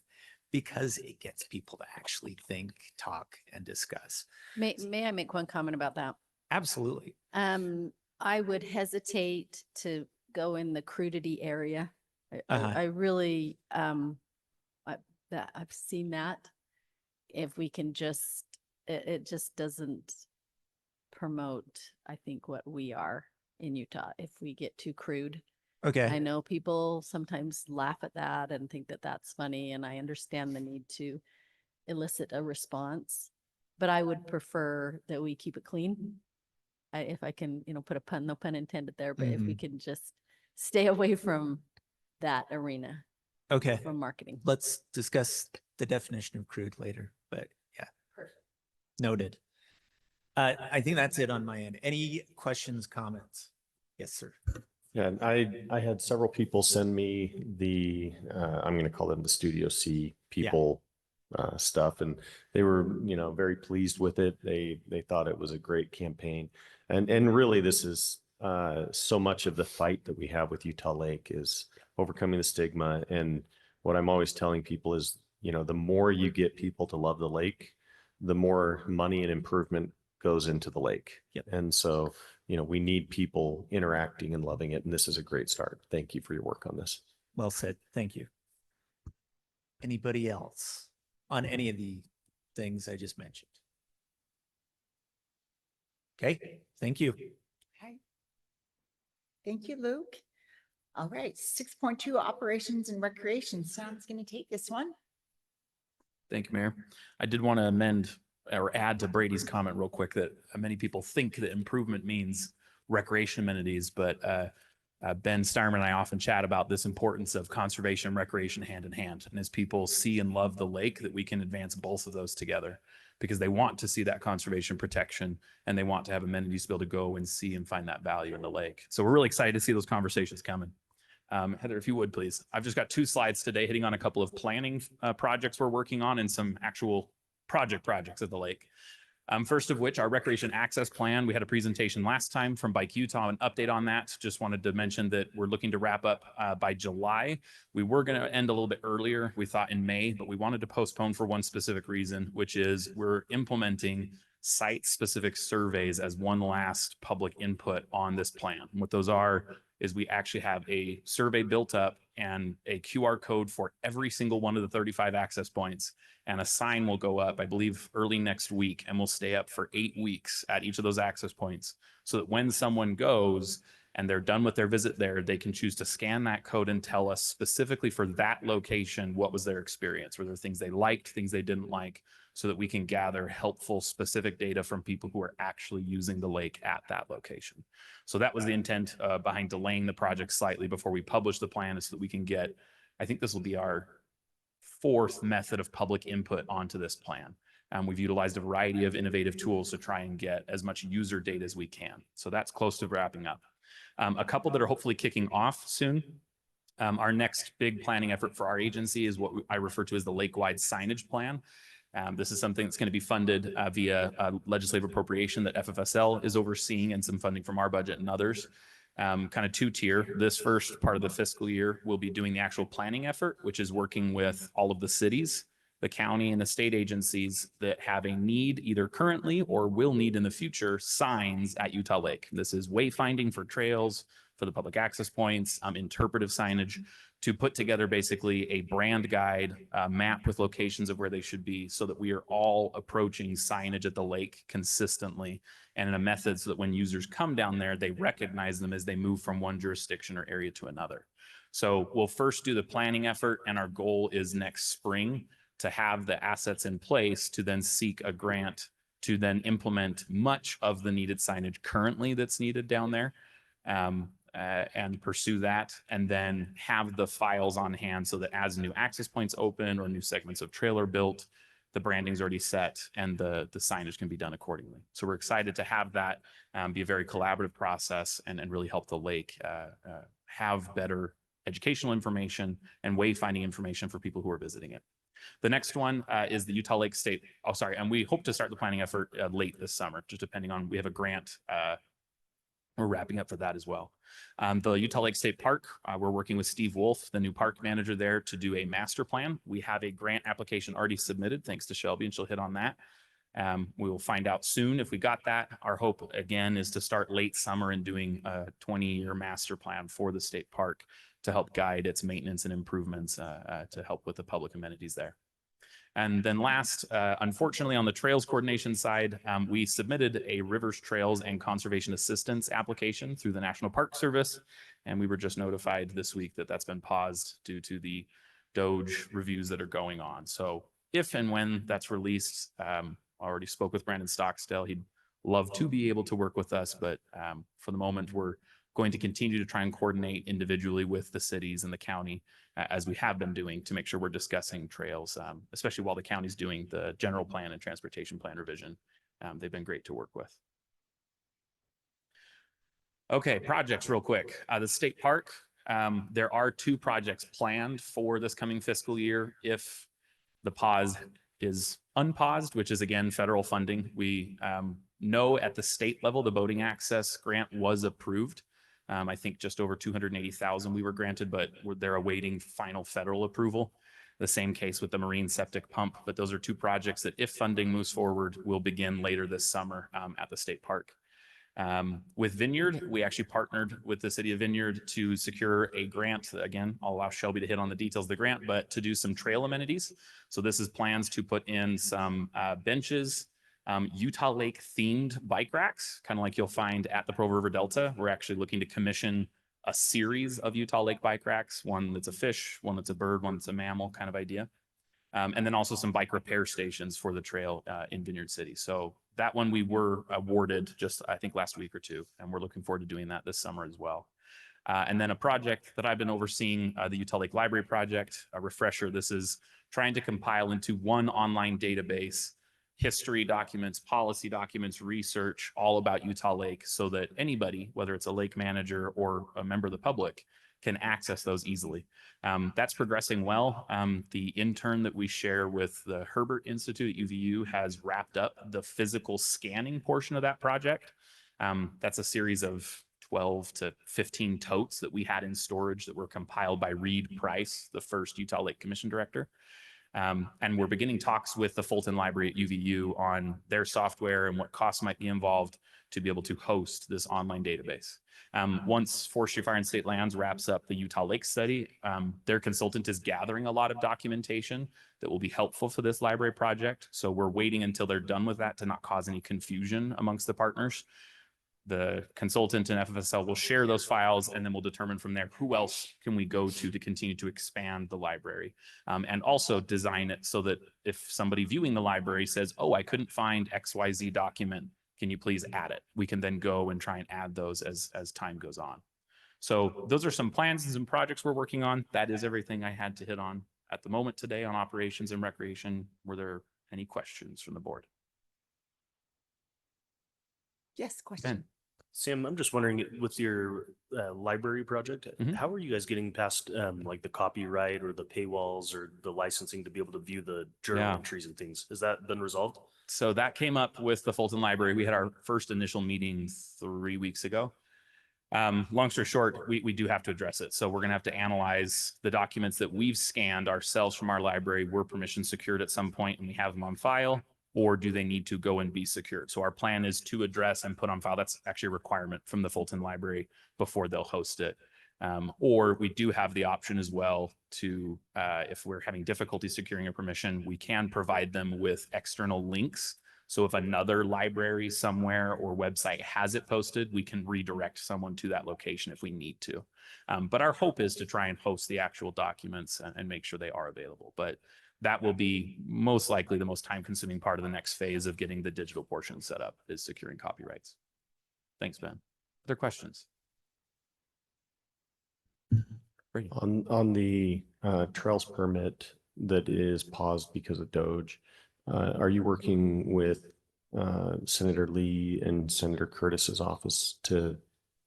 because it gets people to actually think, talk, and discuss.
May I make one comment about that?
Absolutely.
I would hesitate to go in the crudity area.
Uh-huh.
I really, I've seen that. If we can just, it just doesn't promote, I think, what we are in Utah if we get too crude.
Okay.
I know people sometimes laugh at that and think that that's funny, and I understand the need to elicit a response, but I would prefer that we keep it clean. If I can, put a pun, no pun intended there, but if we can just stay away from that arena.
Okay.
From marketing.
Let's discuss the definition of crude later, but yeah. Noted. I think that's it on my end. Any questions, comments? Yes, sir.
Yeah, and I had several people send me the, I'm going to call them the Studio C people stuff, and they were, you know, very pleased with it. They thought it was a great campaign, and really this is so much of the fight that we have with Utah Lake is overcoming the stigma. And what I'm always telling people is, you know, the more you get people to love the lake, the more money and improvement goes into the lake.
Yep.
And so, you know, we need people interacting and loving it. And this is a great start. Thank you for your work on this.
Well said. Thank you. Anybody else on any of the things I just mentioned? Okay, thank you.
Okay. Thank you, Luke. All right, 6.2 operations and recreation. Sam's going to take this one.
Thank you, Mayor. I did want to amend or add to Brady's comment real quick that many people think that improvement means recreation amenities, but Ben Starman and I often chat about this importance of conservation and recreation hand in hand. And as people see and love the lake, that we can advance both of those together because they want to see that conservation protection and they want to have amenities to be able to go and see and find that value in the lake. So we're really excited to see those conversations coming. Heather, if you would, please. I've just got 2 slides today hitting on a couple of planning projects we're working on and some actual projects at the lake. First of which, our recreation access plan. We had a presentation last time from Bike Utah, an update on that. Just wanted to mention that we're looking to wrap up by July. We were going to end a little bit earlier. We thought in May, but we wanted to postpone for one specific reason, which is we're implementing site-specific surveys as one last public input on this plan. And what those are is we actually have a survey built up and a QR code for every single one of the 35 access points. And a sign will go up, I believe, early next week, and will stay up for 8 weeks at each of those access points. So that when someone goes and they're done with their visit there, they can choose to scan that code and tell us specifically for that location, what was their experience? Were there things they liked, things they didn't like, so that we can gather helpful, specific data from people who are actually using the lake at that location. So that was the intent behind delaying the project slightly before we publish the plan, is so that we can get, I think this will be our 4th method of public input onto this plan. We've utilized a variety of innovative tools to try and get as much user data as we can. So that's close to wrapping up. A couple that are hopefully kicking off soon. Our next big planning effort for our agency is what I refer to as the lake-wide signage plan. This is something that's going to be funded via legislative appropriation that FFSL is overseeing, and some funding from our budget and others. Kind of 2-tier. This first part of the fiscal year, we'll be doing the actual planning effort, which is working with all of the cities, the county, and the state agencies that have a need either currently or will need in the future signs at Utah Lake. This is wayfinding for trails, for the public access points, interpretive signage, to put together basically a brand guide, map with locations of where they should be, so that we are all approaching signage at the lake consistently and in a method so that when users come down there, they recognize them as they move from one jurisdiction or area to another. So we'll first do the planning effort, and our goal is next spring to have the assets in place to then seek a grant to then implement much of the needed signage currently that's needed down there. And pursue that, and then have the files on hand so that as new access points open or new segments of trail are built, the branding's already set and the signage can be done accordingly. So we're excited to have that be a very collaborative process and really help the lake have better educational information and wayfinding information for people who are visiting it. The next one is the Utah Lake State. Oh, sorry. And we hope to start the planning effort late this summer, just depending on, we have a grant. We're wrapping up for that as well. The Utah Lake State Park, we're working with Steve Wolf, the new park manager there, to do a master plan. We have a grant application already submitted, thanks to Shelby, and she'll hit on that. We will find out soon if we got that. Our hope, again, is to start late summer and doing a 20-year master plan for the state park to help guide its maintenance and improvements to help with the public amenities there. And then last, unfortunately, on the trails coordination side, we submitted a Rivers Trails and Conservation Assistance application through the National Park Service. And we were just notified this week that that's been paused due to the DOJ reviews that are going on. So if and when that's released, I already spoke with Brandon Stockstill. He'd love to be able to work with us, but for the moment, we're going to continue to try and coordinate individually with the cities and the county as we have been doing to make sure we're discussing trails, especially while the county's doing the general plan and transportation plan revision. They've been great to work with. Okay, projects real quick. The state park, there are 2 projects planned for this coming fiscal year. If the pause is unpaused, which is again, federal funding, we know at the state level, the boating access grant was approved. I think just over 280,000 we were granted, but they're awaiting final federal approval. The same case with the marine septic pump, but those are 2 projects that if funding moves forward, will begin later this summer at the state park. With Vineyard, we actually partnered with the city of Vineyard to secure a grant. Again, I'll allow Shelby to hit on the details of the grant, but to do some trail amenities. So this is plans to put in some benches, Utah Lake themed bike racks, kind of like you'll find at the Provo River Delta. We're actually looking to commission a series of Utah Lake bike racks, one that's a fish, one that's a bird, one that's a mammal kind of idea. And then also some bike repair stations for the trail in Vineyard City. So that one we were awarded just, I think, last week or 2, and we're looking forward to doing that this summer as well. And then a project that I've been overseeing, the Utah Lake Library Project, a refresher. This is trying to compile into one online database history documents, policy documents, research, all about Utah Lake, so that anybody, whether it's a lake manager or a member of the public, can access those easily. That's progressing well. The intern that we share with the Herbert Institute at UVU has wrapped up the physical scanning portion of that project. That's a series of 12 to 15 totes that we had in storage that were compiled by Reed Price, the first Utah Lake Commission director. And we're beginning talks with the Fulton Library at UVU on their software and what costs might be involved to be able to host this online database. Once Forestry, Fire, and State Lands wraps up the Utah Lake study, their consultant is gathering a lot of documentation that will be helpful for this library project. So we're waiting until they're done with that to not cause any confusion amongst the partners. The consultant and FFSL will share those files, and then we'll determine from there who else can we go to continue to expand the library, and also design it so that if somebody viewing the library says, oh, I couldn't find XYZ document, can you please add it? We can then go and try and add those as time goes on. So those are some plans and some projects we're working on. That is everything I had to hit on at the moment today on operations and recreation. Were there any questions from the board?
Yes, question.
Ben.
Sam, I'm just wondering, with your library project, how are you guys getting past like the copyright or the paywalls or the licensing to be able to view the journal entries and things? Has that been resolved?
So that came up with the Fulton Library. We had our first initial meeting 3 weeks ago. Long story short, we do have to address it. So we're going to have to analyze the documents that we've scanned ourselves from our library. Were permission secured at some point and we have them on file, or do they need to go and be secured? So our plan is to address and put on file. That's actually a requirement from the Fulton Library before they'll host it. Or we do have the option as well to, if we're having difficulty securing a permission, we can provide them with external links. So if another library somewhere or website has it posted, we can redirect someone to that location if we need to. But our hope is to try and host the actual documents and make sure they are available. But that will be most likely the most time-consuming part of the next phase of getting the digital portion set up, is securing copyrights. Thanks, Ben. Other questions? Brady.
On the trails permit that is paused because of Doge, are you working with Senator Lee and Senator Curtis's office to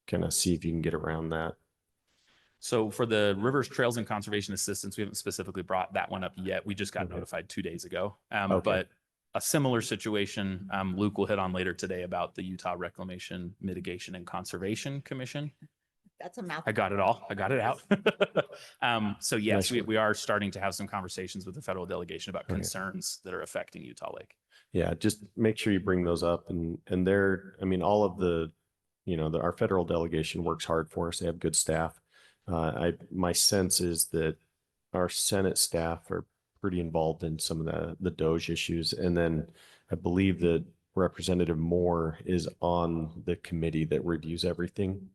kind of see if you can get around that?
So for the Rivers Trails and Conservation Assistance, we haven't specifically brought that one up yet. We just got notified 2 days ago. But a similar situation, Luke will hit on later today about the Utah Reclamation, Mitigation, and Conservation Commission.
That's a mouthful.
I got it all. I got it out. So yes, we are starting to have some conversations with the federal delegation about concerns that are affecting Utah Lake.
Yeah, just make sure you bring those up, and they're, I mean, all of the, our federal delegation works hard for us. They have good staff. My sense is that our Senate staff are pretty involved in some of the Doge issues. And then I believe that Representative Moore is on the committee that reviews everything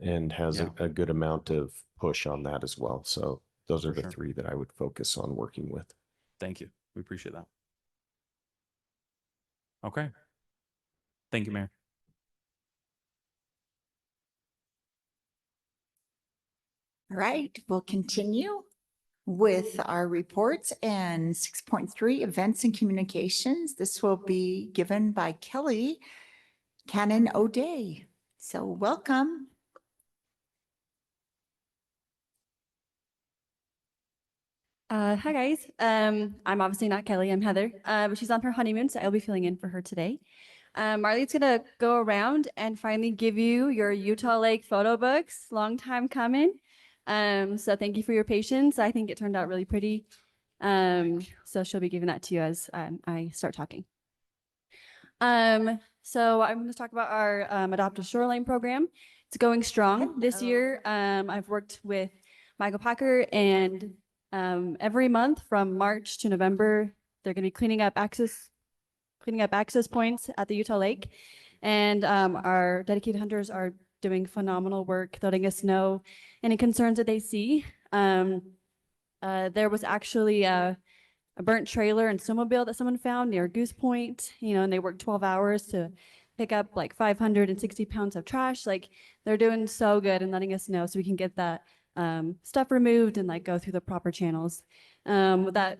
and has a good amount of push on that as well. So those are the 3 that I would focus on working with.
Thank you. We appreciate that. Okay. Thank you, Mayor.
All right, we'll continue with our reports and 6.3 events and communications. This will be given by Kelly Cannon O'Day. So welcome.
Hi guys. I'm obviously not Kelly, I'm Heather. But she's on her honeymoon, so I'll be filling in for her today. Marley's gonna go around and finally give you your Utah Lake photo books. Long time coming. So thank you for your patience. I think it turned out really pretty. So she'll be giving that to you as I start talking. So I'm going to talk about our Adopt a Shoreline program. It's going strong this year. I've worked with Michael Packer, and every month from March to November, they're going to be cleaning up access points at the Utah Lake. And our dedicated hunters are doing phenomenal work, letting us know any concerns that they see. There was actually a burnt trailer and snowmobile that someone found near Goose Point, and they worked 12 hours to pick up like 560 pounds of trash. Like, they're doing so good and letting us know so we can get that stuff removed and like go through the proper channels. That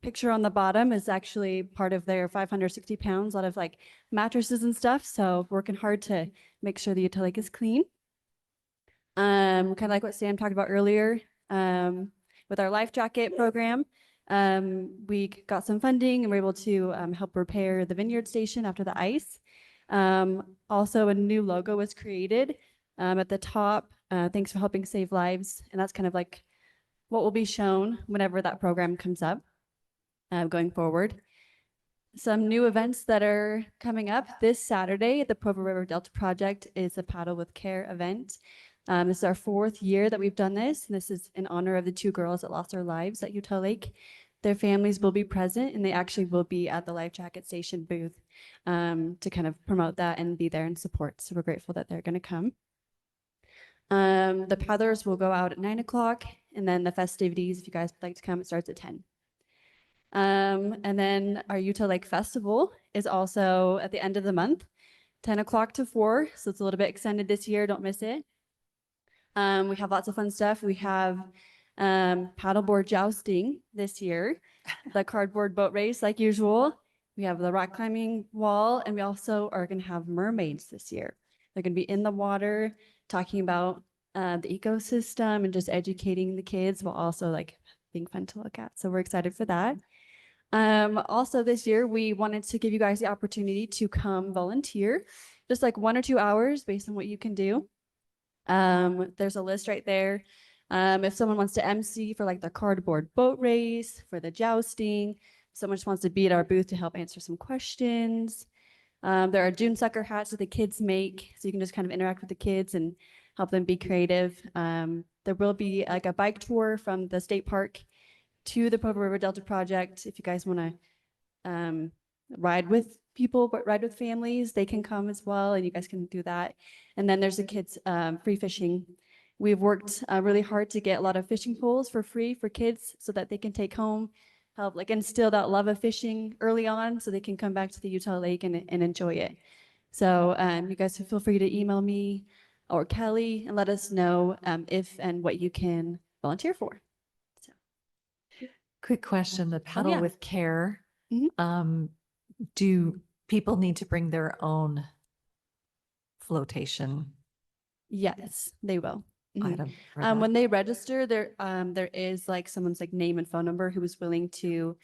picture on the bottom is actually part of their 560 pounds, a lot of like mattresses and stuff. So working hard to make sure the Utah Lake is clean. Kind of like what Sam talked about earlier, with our life jacket program. We got some funding and we're able to help repair the vineyard station after the ice. Also, a new logo was created at the top. Thanks for helping save lives. And that's kind of like what will be shown whenever that program comes up going forward. Some new events that are coming up this Saturday at the Provo River Delta Project is a Paddle with Care event. This is our 4th year that we've done this. And this is in honor of the 2 girls that lost their lives at Utah Lake. Their families will be present, and they actually will be at the life jacket station booth to kind of promote that and be there and support. So we're grateful that they're going to come. The paddlers will go out at 9 o'clock, and then the festivities, if you guys would like to come, it starts at 10. And then our Utah Lake Festival is also at the end of the month, 10 o'clock to 4. So it's a little bit extended this year. Don't miss it. We have lots of fun stuff. We have paddleboard jousting this year, the cardboard boat race like usual. We have the rock climbing wall, and we also are going to have mermaids this year. They're going to be in the water talking about the ecosystem and just educating the kids while also like being fun to look at. So we're excited for that. Also this year, we wanted to give you guys the opportunity to come volunteer, just like 1 or 2 hours based on what you can do. There's a list right there. If someone wants to MC for like the cardboard boat race, for the jousting, someone just wants to be at our booth to help answer some questions. There are June sucker hats that the kids make, so you can just kind of interact with the kids and help them be creative. There will be like a bike tour from the state park to the Provo River Delta Project. If you guys want to ride with people, but ride with families, they can come as well, and you guys can do that. And then there's the kids free fishing. We've worked really hard to get a lot of fishing poles for free for kids so that they can take home, help like instill that love of fishing early on so they can come back to the Utah Lake and enjoy it. So you guys feel free to email me or Kelly and let us know if and what you can volunteer for. So.
Quick question, the Paddle
yeah.
with Care.
Mhm.
Do people need to bring their own flotation
Yes, they will. Mhm.
item? for that?
When they register, there is like someone's like name and phone number who is willing to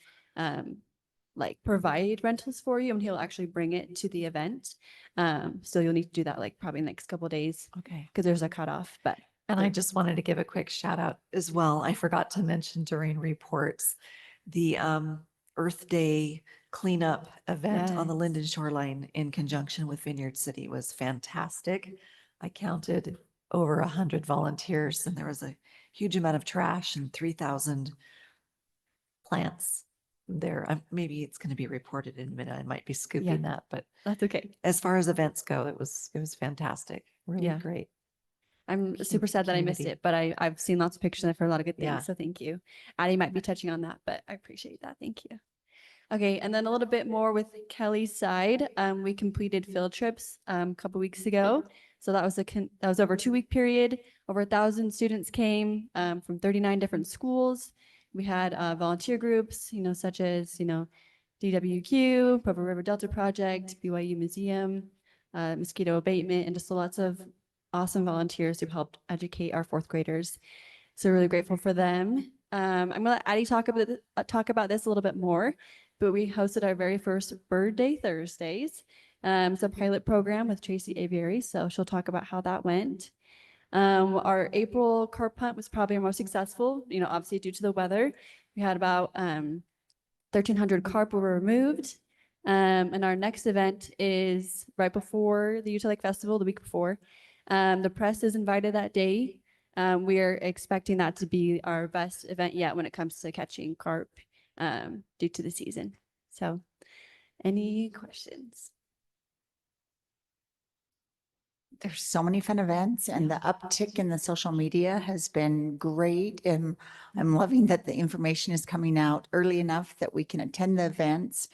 like provide rentals for you, and he'll actually bring it to the event. So you'll need to do that like probably in the next couple of days
Okay.
because there's a cutoff. But
And I just wanted to give a quick shout out as well. I forgot to mention during reports, the Earth Day cleanup event on the
Yes.
Linden shoreline in conjunction with Vineyard City was fantastic. I counted over 100 volunteers, and there was a huge amount of trash and 3,000 plants there. Maybe it's going to be reported in a minute. I might be scooping that, but
that's okay.
as far as events go, it was fantastic. Really
Yeah.
great.
I'm super sad that I missed
community.
it, but I've seen lots of pictures and I've heard a lot of good things.
Yeah.
So thank you. Addie might be touching on that, but I appreciate that. Thank you. Okay, and then a little bit more with Kelly's side. We completed field trips a couple weeks ago. So that was that was over a 2-week period. Over 1,000 students came from 39 different schools. We had volunteer groups, such as, DWQ, Provo River Delta Project, BYU Museum, mosquito abatement, and just lots of awesome volunteers who helped educate our 4th graders. So really grateful for them. I'm gonna let Addie talk about this a little bit more, but we hosted our very first Bird Day Thursdays. It's a pilot program with Tracy Aviary, so she'll talk about how that went. Our April carp hunt was probably our most successful, obviously due to the weather. We had about 1,300 carp were removed. And our next event is right before the Utah Lake Festival, the week before. The press is invited that day. We are expecting that to be our best event yet when it comes to catching carp due to the season. So any questions?
There's so many fun events, and the uptick in the social media has been great. And I'm loving that the information is coming out early enough that we can attend the events.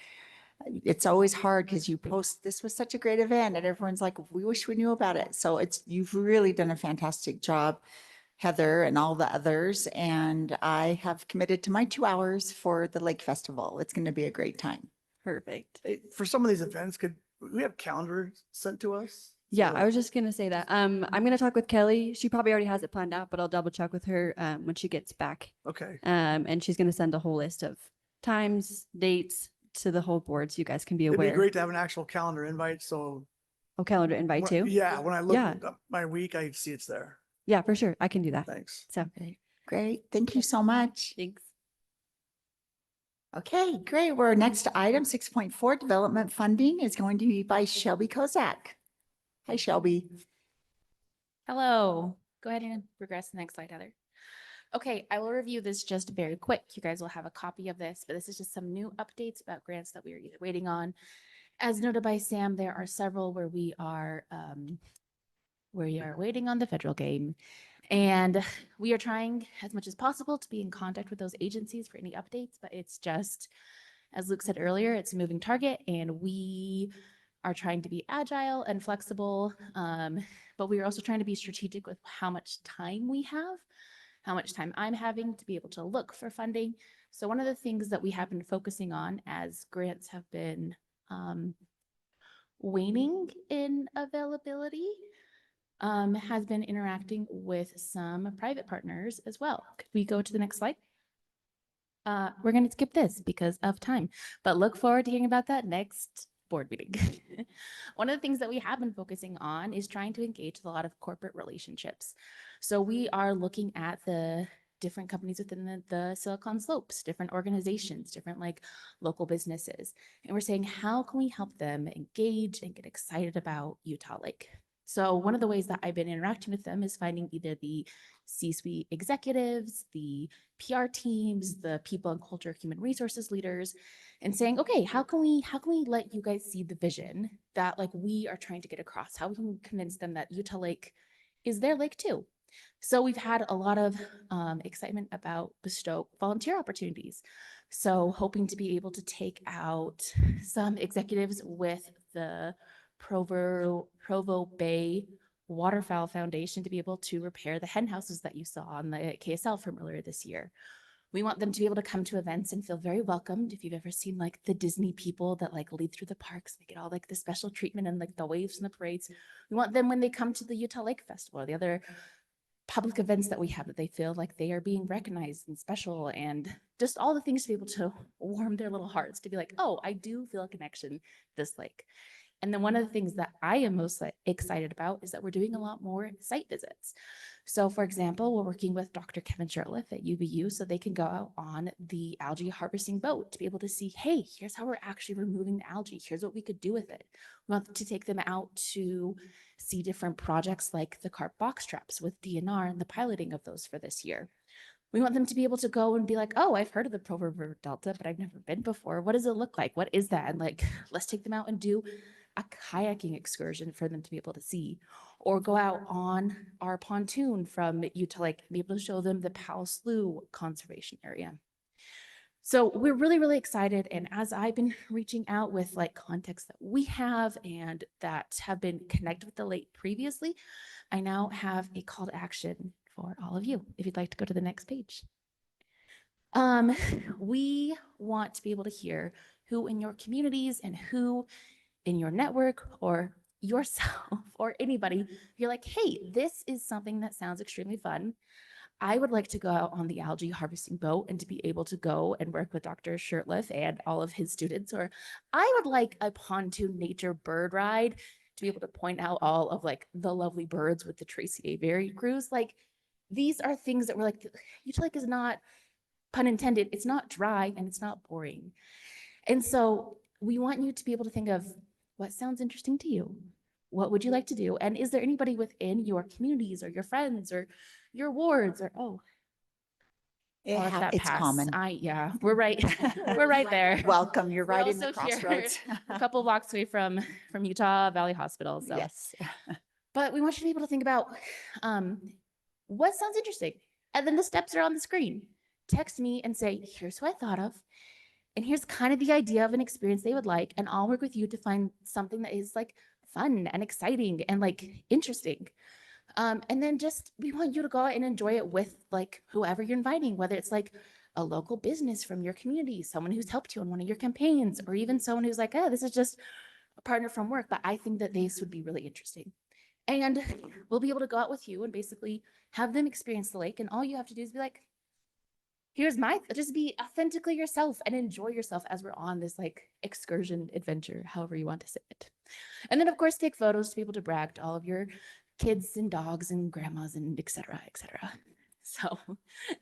It's always hard because you post, this was such a great event, and everyone's like, we wish we knew about it. So you've really done a fantastic job, Heather and all the others. And I have committed to my 2 hours for the Lake Festival. It's going to be a great time.
Perfect.
For some of these events, could we have calendars sent to us?
Yeah, I was just gonna say that. I'm gonna talk with Kelly. She probably already has it planned out, but I'll double check with her when she gets back.
Okay.
And she's gonna send a whole list of times, dates to the whole board so you guys can be
It'd be
aware.
great to have an actual calendar invite, so.
Oh, calendar invite too?
Yeah, when I look
Yeah.
up my week, I see it's there.
Yeah, for sure. I can do that.
Thanks.
So
Great. Thank you so much.
thanks.
Okay, great. We're next to item 6.4, development funding is going to be by Shelby Kozak. Hi, Shelby.
Hello. Go ahead and progress to the next slide, Heather. Okay, I will review this just very quick. You guys will have a copy of this, but this is just some new updates about grants that we are either waiting on. As noted by Sam, there are several where we are waiting on the federal game. And we are trying as much as possible to be in contact with those agencies for any updates, but it's just, as Luke said earlier, it's a moving target, and we are trying to be agile and flexible, but we are also trying to be strategic with how much time we have, how much time I'm having to be able to look for funding. So one of the things that we have been focusing on as grants have been waning in availability has been interacting with some private partners as well. Could we go to the next slide? We're going to skip this because of time, but look forward to hearing about that next board meeting. One of the things that we have been focusing on is trying to engage with a lot of corporate relationships. So we are looking at the different companies within the Silicon Slopes, different organizations, different like local businesses. And we're saying, how can we help them engage and get excited about Utah Lake? So one of the ways that I've been interacting with them is finding either the C-suite executives, the PR teams, the people and culture human resources leaders, and saying, okay, how can we let you guys see the vision that like we are trying to get across? How we can convince them that Utah Lake is their lake too. So we've had a lot of excitement about bestow volunteer opportunities. So hoping to be able to take out some executives with the Provo Bay Waterfowl Foundation to be able to repair the hen houses that you saw on the KSL from earlier this year. We want them to be able to come to events and feel very welcomed. If you've ever seen like the Disney people that like lead through the parks, they get all like the special treatment and like the waves and the parades. We want them when they come to the Utah Lake Festival or the other public events that we have, that they feel like they are being recognized and special, and just all the things to be able to warm their little hearts to be like, oh, I do feel a connection to this lake. And then one of the things that I am most excited about is that we're doing a lot more site visits. So for example, we're working with Dr. Kevin Shirtliff at UVU so they can go out on the algae harvesting boat to be able to see, hey, here's how we're actually removing the algae. Here's what we could do with it. We want to take them out to see different projects like the carp box traps with DNR and the piloting of those for this year. We want them to be able to go and be like, oh, I've heard of the Provo River Delta, but I've never been before. What does it look like? What is that? And like, let's take them out and do a kayaking excursion for them to be able to see, or go out on our pontoon from Utah Lake and be able to show them the Powell Slough Conservation Area. So we're really, really excited. And as I've been reaching out with like contacts that we have and that have been connected with the lake previously, I now have a call to action for all of you, if you'd like to go to the next page. We want to be able to hear who in your communities and who in your network or yourself or anybody, you're like, hey, this is something that sounds extremely fun. I would like to go out on the algae harvesting boat and to be able to go and work with Dr. Shirtliff and all of his students, or I would like a pontoon nature bird ride to be able to point out all of like the lovely birds with the Tracy Aviary cruise. Like these are things that we're like, Utah Lake is not, pun intended, it's not dry and it's not boring. And so we want you to be able to think of what sounds interesting to you. What would you like to do? And is there anybody within your communities or your friends or your wards or, if that
it's
passed,
common.
yeah, we're right. We're right there.
Welcome. You're
We're
right in the
also here
crossroads.
a couple blocks away from Utah Valley Hospital. So,
Yes.
but we want you to be able to think about what sounds interesting. And then the steps are on the screen. Text me and say, here's who I thought of. And here's kind of the idea of an experience they would like. And I'll work with you to find something that is like fun and exciting and like interesting. And then just, we want you to go out and enjoy it with like whoever you're inviting, whether it's like a local business from your community, someone who's helped you on one of your campaigns, or even someone who's like, oh, this is just a partner from work, but I think that this would be really interesting. And we'll be able to go out with you and basically have them experience the lake. And all you have to do is be like, just be authentically yourself and enjoy yourself as we're on this like excursion adventure, however you want to say it. And then of course, take photos to be able to brag to all of your kids and dogs and grandmas and et cetera, et cetera. So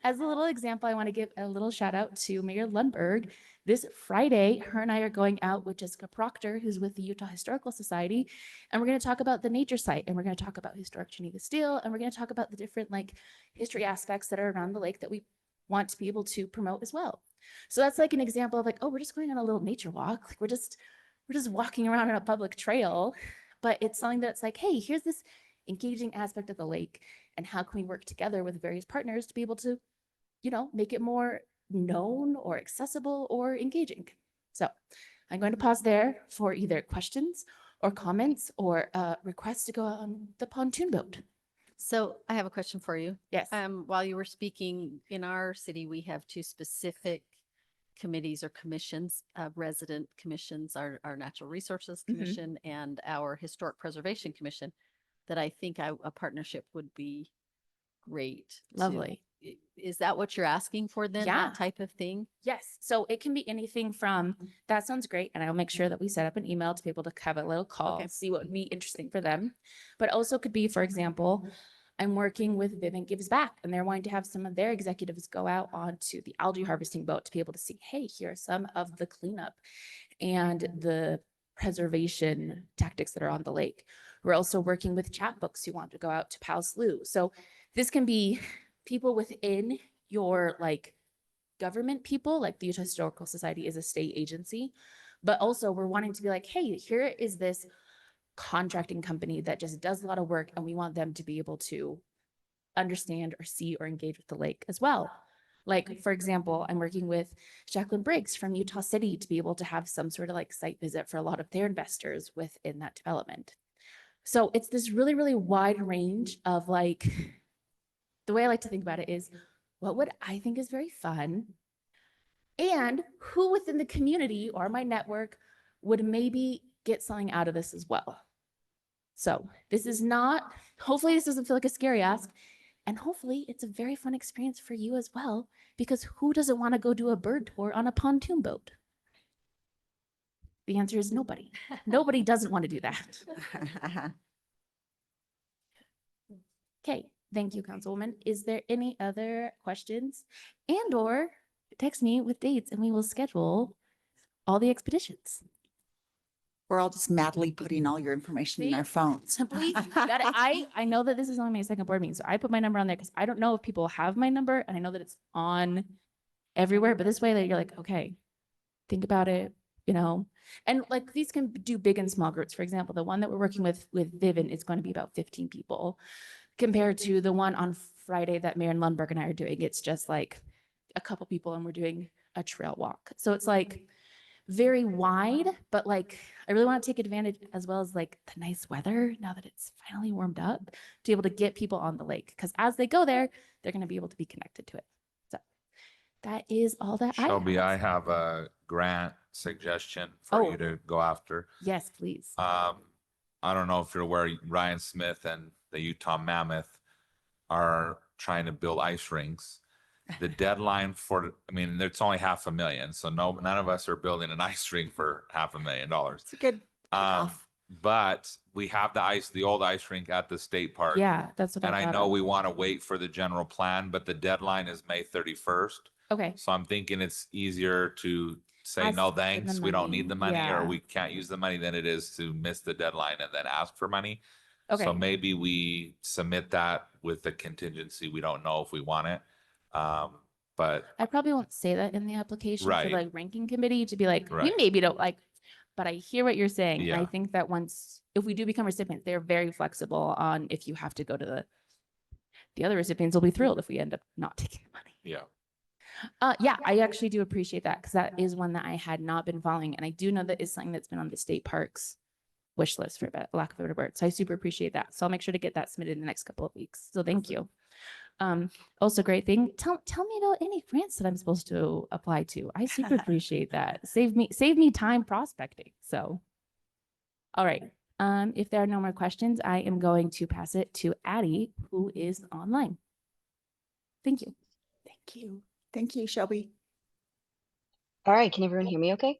as a little example, I want to give a little shout out to Mayor Lundberg. This Friday, her and I are going out with Jessica Proctor, who's with the Utah Historical Society. And we're going to talk about the nature site, and we're going to talk about historic Geneva Steel, and we're going to talk about the different like history aspects that are around the lake that we want to be able to promote as well. So that's like an example of like, oh, we're just going on a little nature walk. Like we're just walking around on a public trail, but it's something that's like, hey, here's this engaging aspect of the lake, and how can we work together with various partners to be able to, make it more known or accessible or engaging. So I'm going to pause there for either questions or comments or requests to go on the pontoon boat.
So I have a question for you.
Yes.
While you were speaking, in our city, we have two specific committees or commissions, resident commissions, our Natural Resources Commission and our Historic Preservation Commission, that I think a partnership would be great.
Lovely.
Is that what you're asking for then?
Yeah.
That type of thing?
Yes. So it can be anything from, that sounds great. And I'll make sure that we set up an email to be able to have a little call, see what would be interesting for them. But also could be, for example, I'm working with Vivint Gives Back, and they're wanting to have some of their executives go out onto the algae harvesting boat to be able to see, hey, here are some of the cleanup and the preservation tactics that are on the lake. We're also working with chapbooks who want to go out to Powell Slough. So this can be people within your like government people, like the Utah Historical Society is a state agency, but also we're wanting to be like, hey, here is this contracting company that just does a lot of work, and we want them to be able to understand or see or engage with the lake as well. Like, for example, I'm working with Jacqueline Briggs from Utah City to be able to have some sort of like site visit for a lot of their investors within that development. So it's this really, really wide range of like, the way I like to think about it is, what would I think is very fun? And who within the community or my network would maybe get something out of this as well? So this is not, hopefully this doesn't feel like a scary ask. And hopefully it's a very fun experience for you as well, because who doesn't want to go do a bird tour on a pontoon boat? The answer is nobody. Nobody doesn't want to do that. Okay, thank you, Councilwoman. Is there any other questions? And or text me with dates and we will schedule all the expeditions.
We're all just madly putting all your information in our phones.
Simply that I know that this is only my second board meeting, so I put my number on there because I don't know if people have my number, and I know that it's on everywhere, but this way that you're like, okay, think about it, and like these can do big and small groups. For example, the one that we're working with Vivint is going to be about 15 people compared to the one on Friday that Mayor Lundberg and I are doing. It's just like a couple people, and we're doing a trail walk. So it's like very wide, but like I really want to take advantage as well as like the nice weather now that it's finally warmed up to be able to get people on the lake. Because as they go there, they're going to be able to be connected to it. So that is all that
Shelby,
I
I
have.
have a grant suggestion for
Oh.
you to go after.
Yes, please.
I don't know if you're aware, Ryan Smith and the Utah Mammoth are trying to build ice rinks. The deadline for, I mean, it's only $500,000, so none of us are building an ice rink for $500,000.
It's a good kickoff.
But we have the old ice rink at the state park.
Yeah, that's what
And I
thought
know
of.
we want to wait for the general plan, but the deadline is May 31st.
Okay.
So I'm thinking it's easier to say,
Ask
no,
for the
thanks, we don't need the money,
money,
or
yeah.
we can't use the money, than it is to miss the deadline and then ask for money. So
Okay.
maybe we submit that with the contingency. We don't know if we want it. But
I probably won't say that in the application for
Right.
like ranking committee to be like, we
Right.
maybe don't like, but I hear what you're saying. And I
Yeah.
think that if we do become recipients, they're very flexible on if you have to go to the other recipients will be thrilled if we end up not taking the money.
yeah,
Yeah, I actually do appreciate that because that is one that I had not been following. And I do know that is something that's been on the state parks wish list for lack of a better word. So I super appreciate that. So I'll make sure to get that submitted in the next couple of weeks. So thank you. Also great thing. Tell me about any grants that I'm supposed to apply to. I super appreciate that. Save me time prospecting. So, all right. If there are no more questions, I am going to pass it to Addie, who is online. Thank you.
Thank you. Thank you, Shelby.
All right, can everyone hear me okay?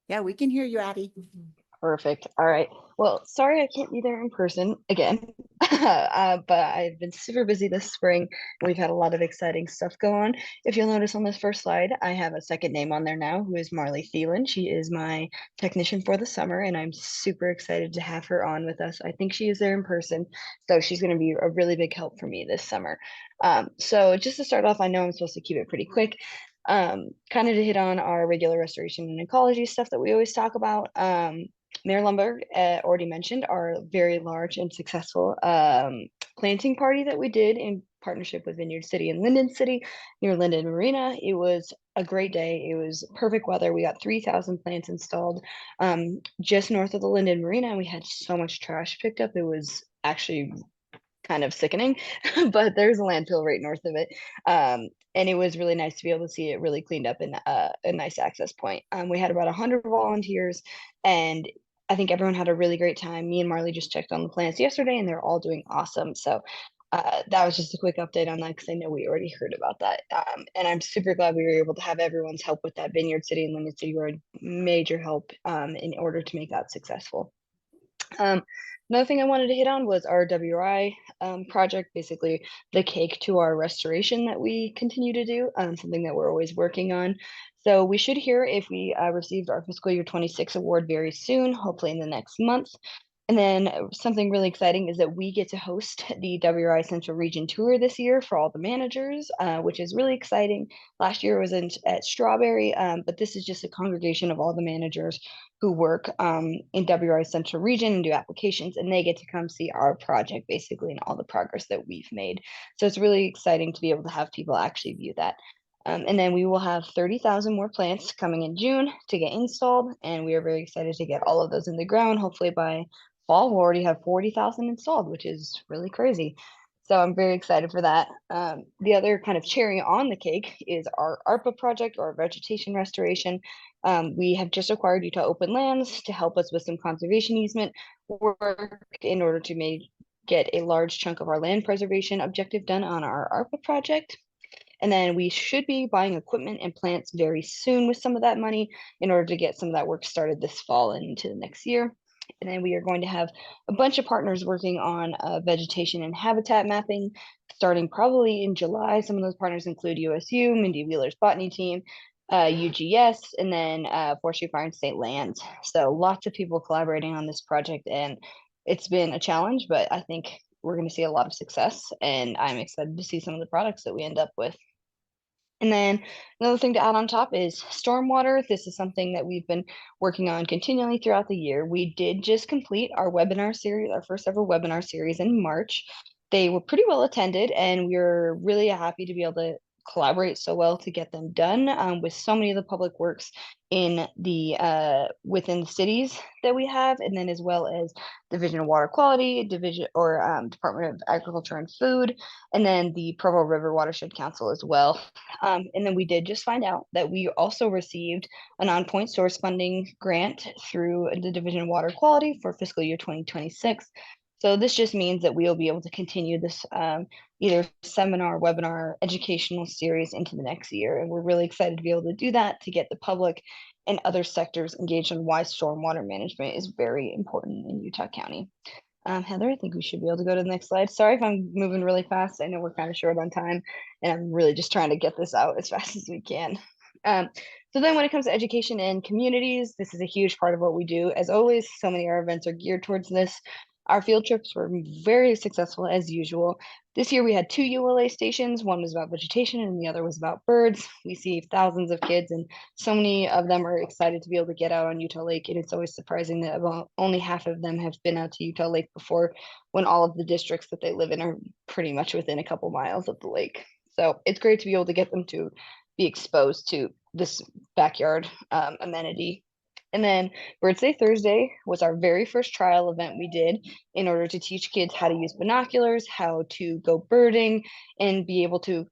Yeah, we can hear you, Addie.
Perfect. All right. Well, sorry I can't be there in person again, but I've been super busy this spring. We've had a lot of exciting stuff go on. If you'll notice on this first slide, I have a second name on there now, who is Marley Thielen. She is my technician for the summer, and I'm super excited to have her on with us. I think she is there in person, so she's going to be a really big help for me this summer. So just to start off, I know I'm supposed to keep it pretty quick. Kind of to hit on our regular restoration and ecology stuff that we always talk about. Mayor Lundberg already mentioned our very large and successful planting party that we did in partnership with Vineyard City and Linden City near Linden Marina. It was a great day. It was perfect weather. We got 3,000 plants installed just north of the Linden Marina, and we had so much trash picked up. It was actually kind of sickening, but there's a landfill right north of it. And it was really nice to be able to see it really cleaned up in a nice access point. We had about 100 volunteers, and I think everyone had a really great time. Me and Marley just checked on the plants yesterday, and they're all doing awesome. So that was just a quick update on that because I know we already heard about that. And I'm super glad we were able to have everyone's help with that. Vineyard City and Linden City were a major help in order to make that successful. Another thing I wanted to hit on was our WRI project, basically the cake to our restoration that we continue to do, something that we're always working on. So we should hear if we received our fiscal year 26 award very soon, hopefully in the next month. And then something really exciting is that we get to host the WRI Central Region Tour this year for all the managers, which is really exciting. Last year was at Strawberry, but this is just a congregation of all the managers who work in WRI Central Region and do applications, and they get to come see our project basically and all the progress that we've made. So it's really exciting to be able to have people actually view that. And then we will have 30,000 more plants coming in June to get installed, and we are very excited to get all of those in the ground. Hopefully by fall, we'll already have 40,000 installed, which is really crazy. So I'm very excited for that. The other kind of cherry on the cake is our ARPA project, or vegetation restoration. We have just acquired Utah Open Lands to help us with some conservation easement work in order to get a large chunk of our land preservation objective done on our ARPA project. And then we should be buying equipment and plants very soon with some of that money in order to get some of that work started this fall and into the next year. And then we are going to have a bunch of partners working on vegetation and habitat mapping, starting probably in July. Some of those partners include USU, Mindy Wheeler's botany team, UGS, and then Forestry Fire and State Lands. So lots of people collaborating on this project, and it's been a challenge, but I think we're going to see a lot of success, and I'm excited to see some of the products that we end up with. And then another thing to add on top is stormwater. This is something that we've been working on continually throughout the year. We did just complete our webinar series, our first ever webinar series in March. They were pretty well attended, and we're really happy to be able to collaborate so well to get them done with so many of the public works in the within the cities that we have, and then as well as Division of Water Quality, Department of Agriculture and Food, and then the Provo River Watershed Council as well. And then we did just find out that we also received a non-point source funding grant through the Division of Water Quality for fiscal year 2026. So this just means that we will be able to continue this either seminar, webinar, educational series into the next year. And we're really excited to be able to do that to get the public and other sectors engaged on why stormwater management is very important in Utah County. Heather, I think we should be able to go to the next slide. Sorry if I'm moving really fast. I know we're kind of short on time, and I'm really just trying to get this out as fast as we can. So then when it comes to education and communities, this is a huge part of what we do. As always, so many of our events are geared towards this. Our field trips were very successful as usual. This year we had 2 ULA stations. One was about vegetation and the other was about birds. We see thousands of kids and so many of them are excited to be able to get out on Utah Lake. And it's always surprising that about only half of them have been out to Utah Lake before, when all of the districts that they live in are pretty much within a couple miles of the lake. So it's great to be able to get them to be exposed to this backyard amenity. And then Birds Day Thursday was our very first trial event we did in order to teach kids how to use binoculars, how to go birding, and be able to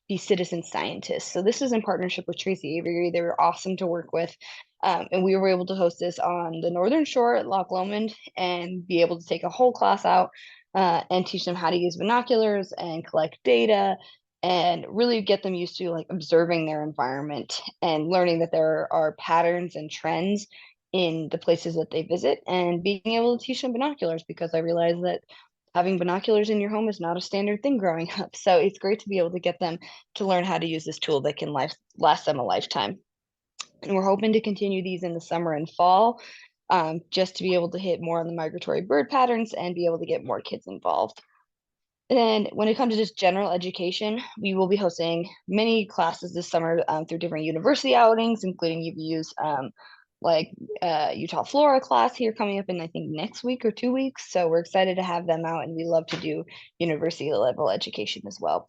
be citizen scientists. So this was in partnership with Tracy Avery. They were awesome to work with. And we were able to host this on the Northern Shore at Loch Lomond and be able to take a whole class out and teach them how to use binoculars and collect data and really get them used to like observing their environment and learning that there are patterns and trends in the places that they visit, and being able to teach them binoculars, because I realized that having binoculars in your home is not a standard thing growing up. So it's great to be able to get them to learn how to use this tool that can last them a lifetime. And we're hoping to continue these in the summer and fall, just to be able to hit more on the migratory bird patterns and be able to get more kids involved. And when it comes to just general education, we will be hosting many classes this summer through different university outings, including UVU's Utah Flora class here coming up in, I think, next week or 2 weeks. So we're excited to have them out, and we love to do university level education as well.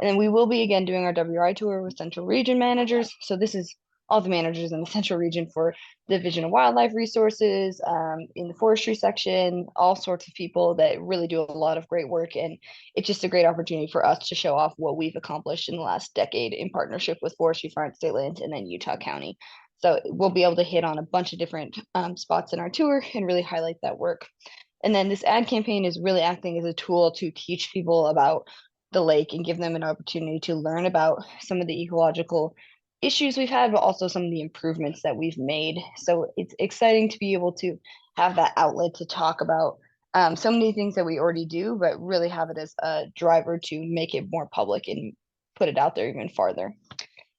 And then we will be again doing our WRI tour with Central Region managers. So this is all the managers in the Central Region for Division of Wildlife Resources, in the forestry section, all sorts of people that really do a lot of great work. And it's just a great opportunity for us to show off what we've accomplished in the last decade in partnership with Forestry, Farm, State Lands, and then Utah County. So we'll be able to hit on a bunch of different spots in our tour and really highlight that work. And then this ad campaign is really acting as a tool to teach people about the lake and give them an opportunity to learn about some of the ecological issues we've had, but also some of the improvements that we've made. So it's exciting to be able to have that outlet to talk about so many things that we already do, but really have it as a driver to make it more public and put it out there even farther.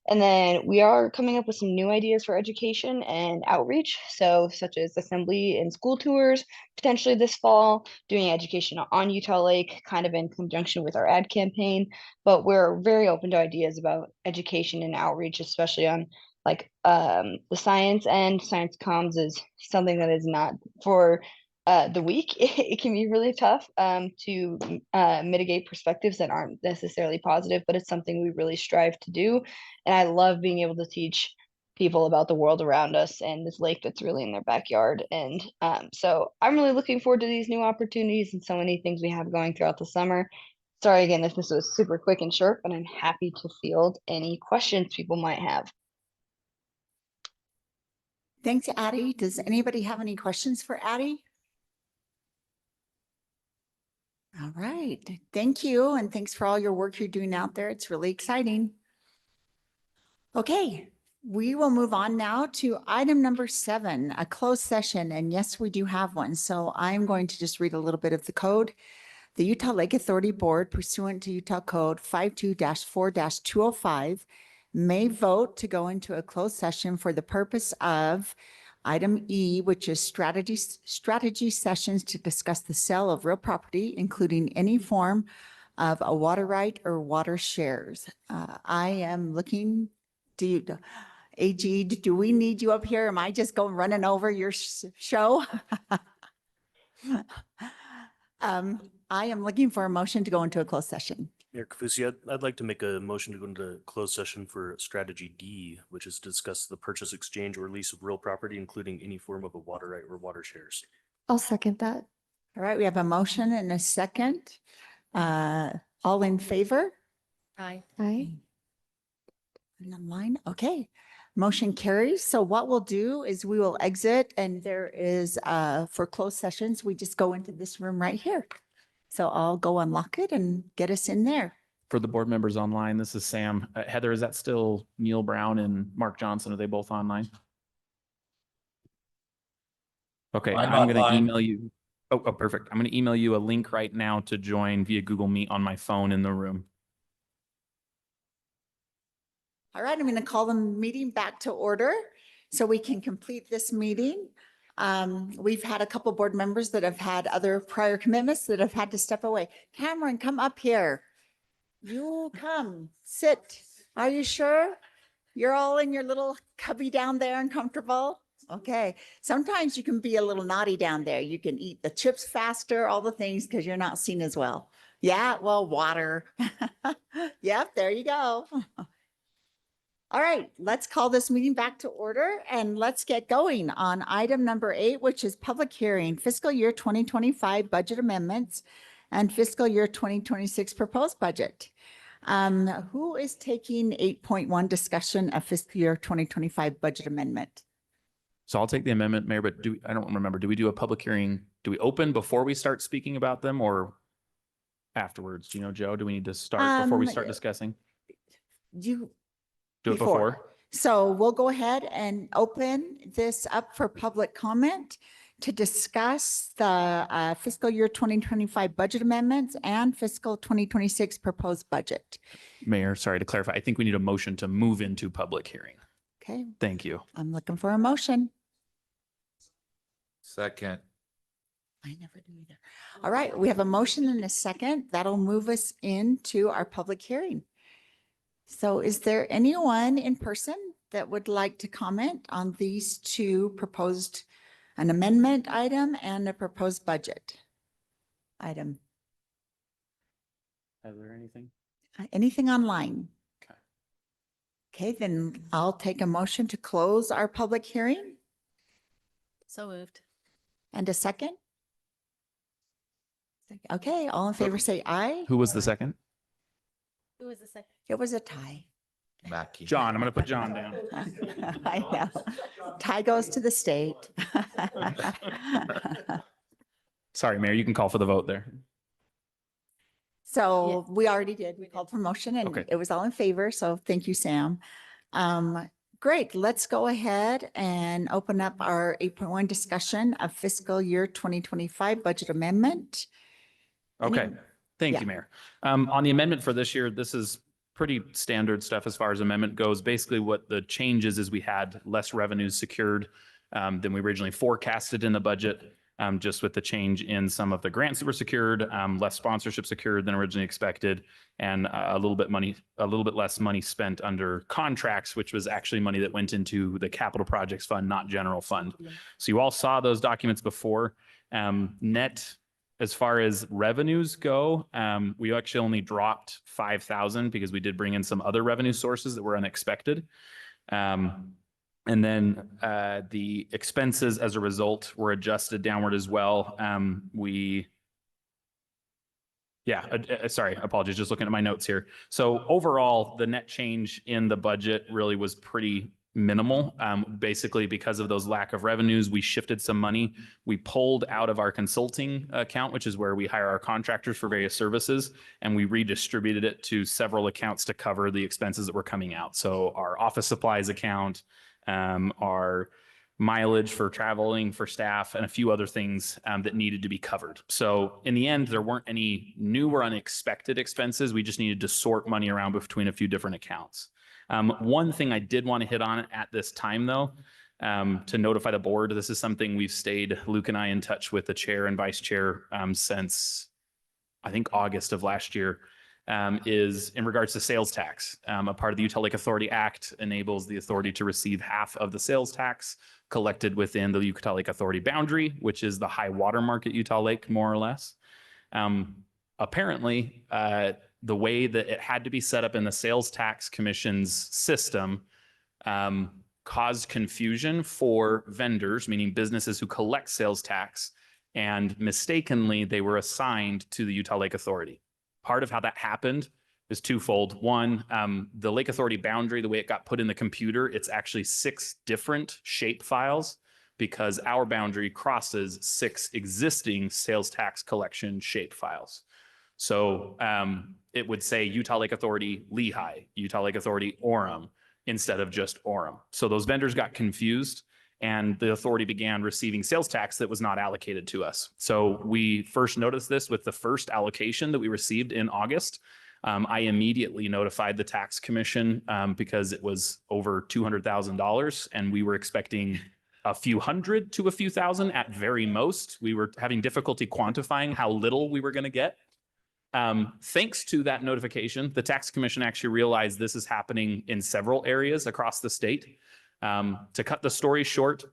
And then we are coming up with some new ideas for education and outreach, so such as assembly and school tours, potentially this fall, doing education on Utah Lake, kind of in conjunction with our ad campaign. But we're very open to ideas about education and outreach, especially on like the science and science comms is something that is not for the week. It can be really tough to mitigate perspectives that aren't necessarily positive, but it's something we really strive to do. And I love being able to teach people about the world around us and this lake that's really in their backyard. And so I'm really looking forward to these new opportunities and so many things we have going throughout the summer. Sorry again if this was super quick and short, but I'm happy to field any questions people might have.
Thanks, Addie. Does anybody have any questions for Addie? All right. Thank you. And thanks for all your work you're doing out there. It's really exciting. Okay, we will move on now to item number 7, a closed session. And yes, we do have one. So I'm going to just read a little bit of the code. The Utah Lake Authority Board, pursuant to Utah Code 52-4-205, may vote to go into a closed session for the purpose of item E, which is strategy sessions to discuss the sale of real property, including any form of a water right or water shares. I am looking, AG, do we need you up here? Am I just going running over your show? I am looking for a motion to go into a closed session.
Mayor Kafusi, I'd like to make a motion to go into closed session for strategy D, which is to discuss the purchase, exchange, or lease of real property, including any form of a water right or water shares.
I'll second that. All right, we have a motion and a second. All in favor?
Aye.
Aye. Online, okay. Motion carries. So what we'll do is we will exit and there is, for closed sessions, we just go into this room right here. So I'll go unlock it and get us in there.
For the board members online, this is Sam. Heather, is that still Neil Brown and Mark Johnson? Are they both online? Okay,
I'm
I'm going to
online.
email you. Oh, perfect. I'm going to email you a link right now to join via Google Meet on my phone in the room.
All right, I'm going to call the meeting back to order so we can complete this meeting. We've had a couple board members that have had other prior commitments that have had to step away. Cameron, come up here. You come, sit. Are you sure? You're all in your little cubby down there and comfortable? Okay. Sometimes you can be a little naughty down there. You can eat the chips faster, all the things because you're not seen as well. Yeah, well, water. Yep, there you go. All right, let's call this meeting back to order and let's get going on item number 8, which is public hearing, fiscal year 2025 budget amendments and fiscal year 2026 proposed budget. Who is taking 8.1 discussion of fiscal year 2025 budget amendment?
So I'll take the amendment, Mayor, but I don't remember, do we do a public hearing? Do we open before we start speaking about them or afterwards? Do you know, Joe, do we need to start before we start discussing?
You
Do it before?
So we'll go ahead and open this up for public comment to discuss the fiscal year 2025 budget amendments and fiscal 2026 proposed budget.
Mayor, sorry to clarify, I think we need a motion to move into public hearing.
Okay,
Thank you.
I'm looking for a motion.
Second.
I never do either. All right, we have a motion and a second. That'll move us into our public hearing. So is there anyone in person that would like to comment on these two proposed, an amendment item and a proposed budget item?
Is there anything?
Anything online?
Okay.
Okay, then I'll take a motion to close our public hearing
So moved.
and a second. Okay, all in favor say aye.
Who was the second?
Who was the second?
It was a tie.
Mackey.
John, I'm going to put John down.
I know. Tie goes to the state.
Sorry, Mayor, you can call for the vote there.
So we already did. We called for motion and
Okay.
it was all in favor. So thank you, Sam. Great. Let's go ahead and open up our 8.1 discussion of fiscal year 2025 budget amendment.
Okay, thank
Yeah.
you, Mayor. On the amendment for this year, this is pretty standard stuff as far as amendment goes. Basically, what the change is we had less revenues secured than we originally forecasted in the budget. Just with the change in some of the grants that were secured, less sponsorship secured than originally expected, and a little bit less money spent under contracts, which was actually money that went into the capital projects fund, not general fund. So you all saw those documents before. Net, as far as revenues go, we actually only dropped 5,000 because we did bring in some other revenue sources that were unexpected. And then the expenses as a result were adjusted downward as well. Sorry, apologies, just looking at my notes here. So overall, the net change in the budget really was pretty minimal. Basically, because of those lack of revenues, we shifted some money. We pulled out of our consulting account, which is where we hire our contractors for various services, and we redistributed it to several accounts to cover the expenses that were coming out. So our office supplies account, our mileage for traveling for staff, and a few other things that needed to be covered. So in the end, there weren't any new or unexpected expenses. We just needed to sort money around between a few different accounts. One thing I did want to hit on at this time, though, to notify the board, this is something we've stayed, Luke and I, in touch with the chair and vice chair since, I think, August of last year. Is in regards to sales tax. A part of the Utah Lake Authority Act enables the authority to receive half of the sales tax collected within the Utah Lake Authority boundary, which is the high water mark at Utah Lake, more or less. Apparently, the way that it had to be set up in the Sales Tax Commission's system caused confusion for vendors, meaning businesses who collect sales tax, and mistakenly they were assigned to the Utah Lake Authority. Part of how that happened is twofold. One, the Lake Authority boundary, the way it got put in the computer, it's actually 6 different shape files because our boundary crosses 6 existing sales tax collection shape files. So it would say Utah Lake Authority Lehigh, Utah Lake Authority Orem, instead of just Orem. So those vendors got confused and the authority began receiving sales tax that was not allocated to us. So we first noticed this with the first allocation that we received in August. I immediately notified the tax commission because it was over $200,000 and we were expecting a few hundred to a few thousand at very most. We were having difficulty quantifying how little we were going to get. Thanks to that notification, the tax commission actually realized this is happening in several areas across the state. To cut the story short,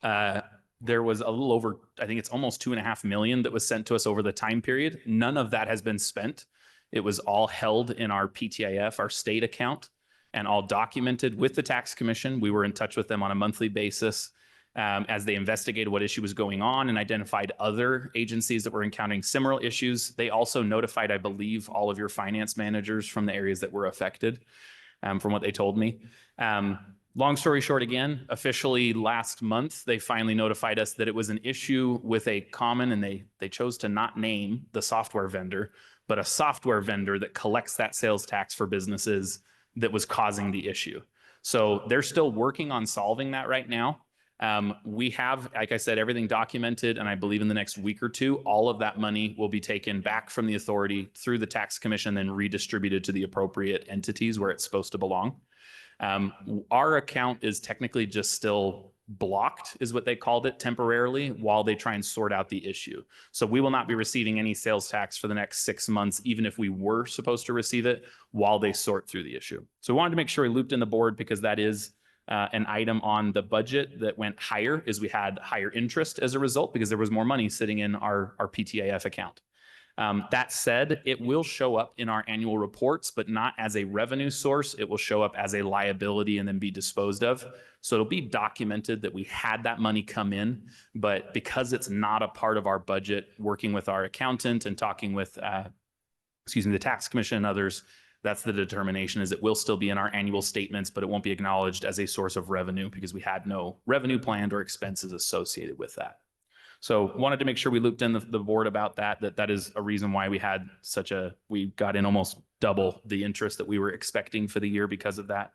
there was a little over, I think it's almost 2.5 million that was sent to us over the time period. None of that has been spent. It was all held in our PTIF, our state account, and all documented with the tax commission. We were in touch with them on a monthly basis as they investigated what issue was going on and identified other agencies that were encountering similar issues. They also notified, I believe, all of your finance managers from the areas that were affected, from what they told me. Long story short, again, officially last month, they finally notified us that it was an issue with a common, and they chose to not name the software vendor, but a software vendor that collects that sales tax for businesses that was causing the issue. So they're still working on solving that right now. We have, like I said, everything documented, and I believe in the next week or two, all of that money will be taken back from the authority through the tax commission, then redistributed to the appropriate entities where it's supposed to belong. Our account is technically just still blocked, is what they called it, temporarily, while they try and sort out the issue. So we will not be receiving any sales tax for the next 6 months, even if we were supposed to receive it, while they sort through the issue. So we wanted to make sure we looped in the board because that is an item on the budget that went higher, is we had higher interest as a result because there was more money sitting in our PTIF account. That said, it will show up in our annual reports, but not as a revenue source. It will show up as a liability and then be disposed of. So it'll be documented that we had that money come in, but because it's not a part of our budget, working with our accountant and talking with, the tax commission and others, that's the determination, is it will still be in our annual statements, but it won't be acknowledged as a source of revenue because we had no revenue planned or expenses associated with that. So wanted to make sure we looped in the board about that is a reason why we had we got in almost double the interest that we were expecting for the year because of that.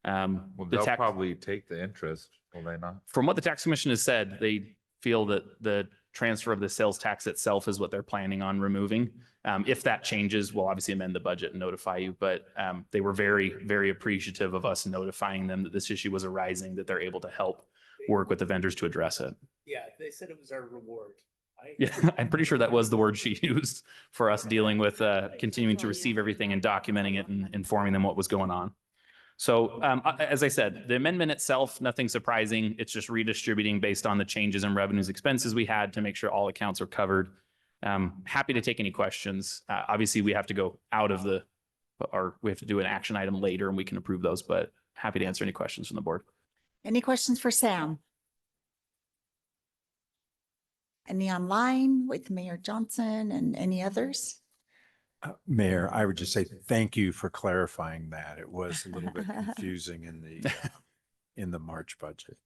Well, they'll probably take the interest, will they not?
From what the tax commission has said, they feel that the transfer of the sales tax itself is what they're planning on removing. If that changes, we'll obviously amend the budget and notify you, but they were very, very appreciative of us notifying them that this issue was arising, that they're able to help work with the vendors to address it.
Yeah, they said it was our reward.
Yeah, I'm pretty sure that was the word she used for us dealing with continuing to receive everything and documenting it and informing them what was going on. So as I said, the amendment itself, nothing surprising. It's just redistributing based on the changes in revenues, expenses we had to make sure all accounts are covered. Happy to take any questions. Obviously, we have to go out of we have to do an action item later and we can approve those, but happy to answer any questions from the board.
Any questions for Sam? Any online with Mayor Johnson and any others?
Mayor, I would just say thank you for clarifying that. It was a little bit confusing in the March budget.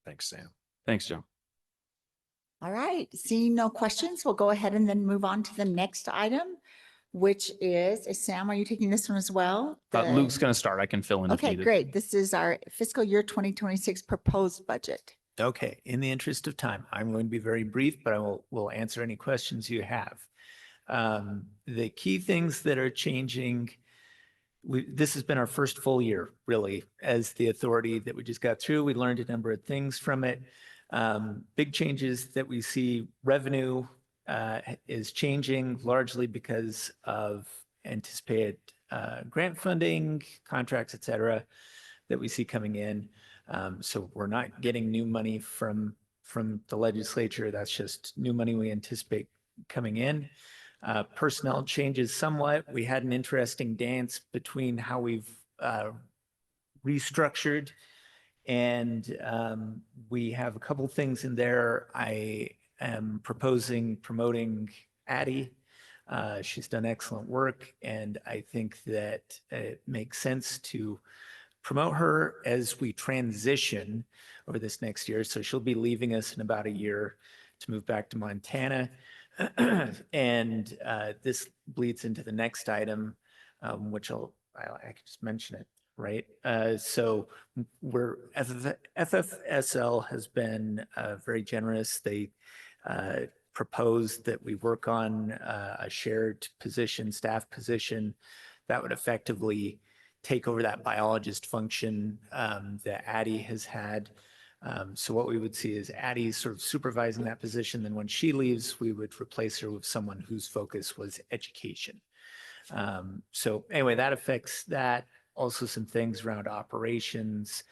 Thanks, Sam.
Thanks, Joe.
All right, seeing no questions, we'll go ahead and then move on to the next item, which is Sam, are you taking this one as well?
Luke's going to start. I can fill in if
Okay,
needed.
great. This is our fiscal year 2026 proposed budget.
Okay, in the interest of time, I'm going to be very brief, but I will answer any questions you have. The key things that are changing, this has been our first full year, really, as the authority that we just got through. We learned a number of things from it. Big changes that we see. Revenue is changing largely because of anticipated grant funding, contracts, et cetera, that we see coming in. So we're not getting new money from the legislature. That's just new money we anticipate coming in. Personnel changes somewhat. We had an interesting dance between how we've restructured, and we have a couple things in there. I am promoting Addie. She's done excellent work, and I think that it makes sense to promote her as we transition over this next year. So she'll be leaving us in about a year to move back to Montana. And this bleeds into the next item, which I can just mention it, right? So FFSL has been very generous. They proposed that we work on a shared position, staff position, that would effectively take over that biologist function that Addie has had. So what we would see is Addie sort of supervising that position. Then when she leaves, we would replace her with someone whose focus was education. So anyway, that affects that. Also some things around operations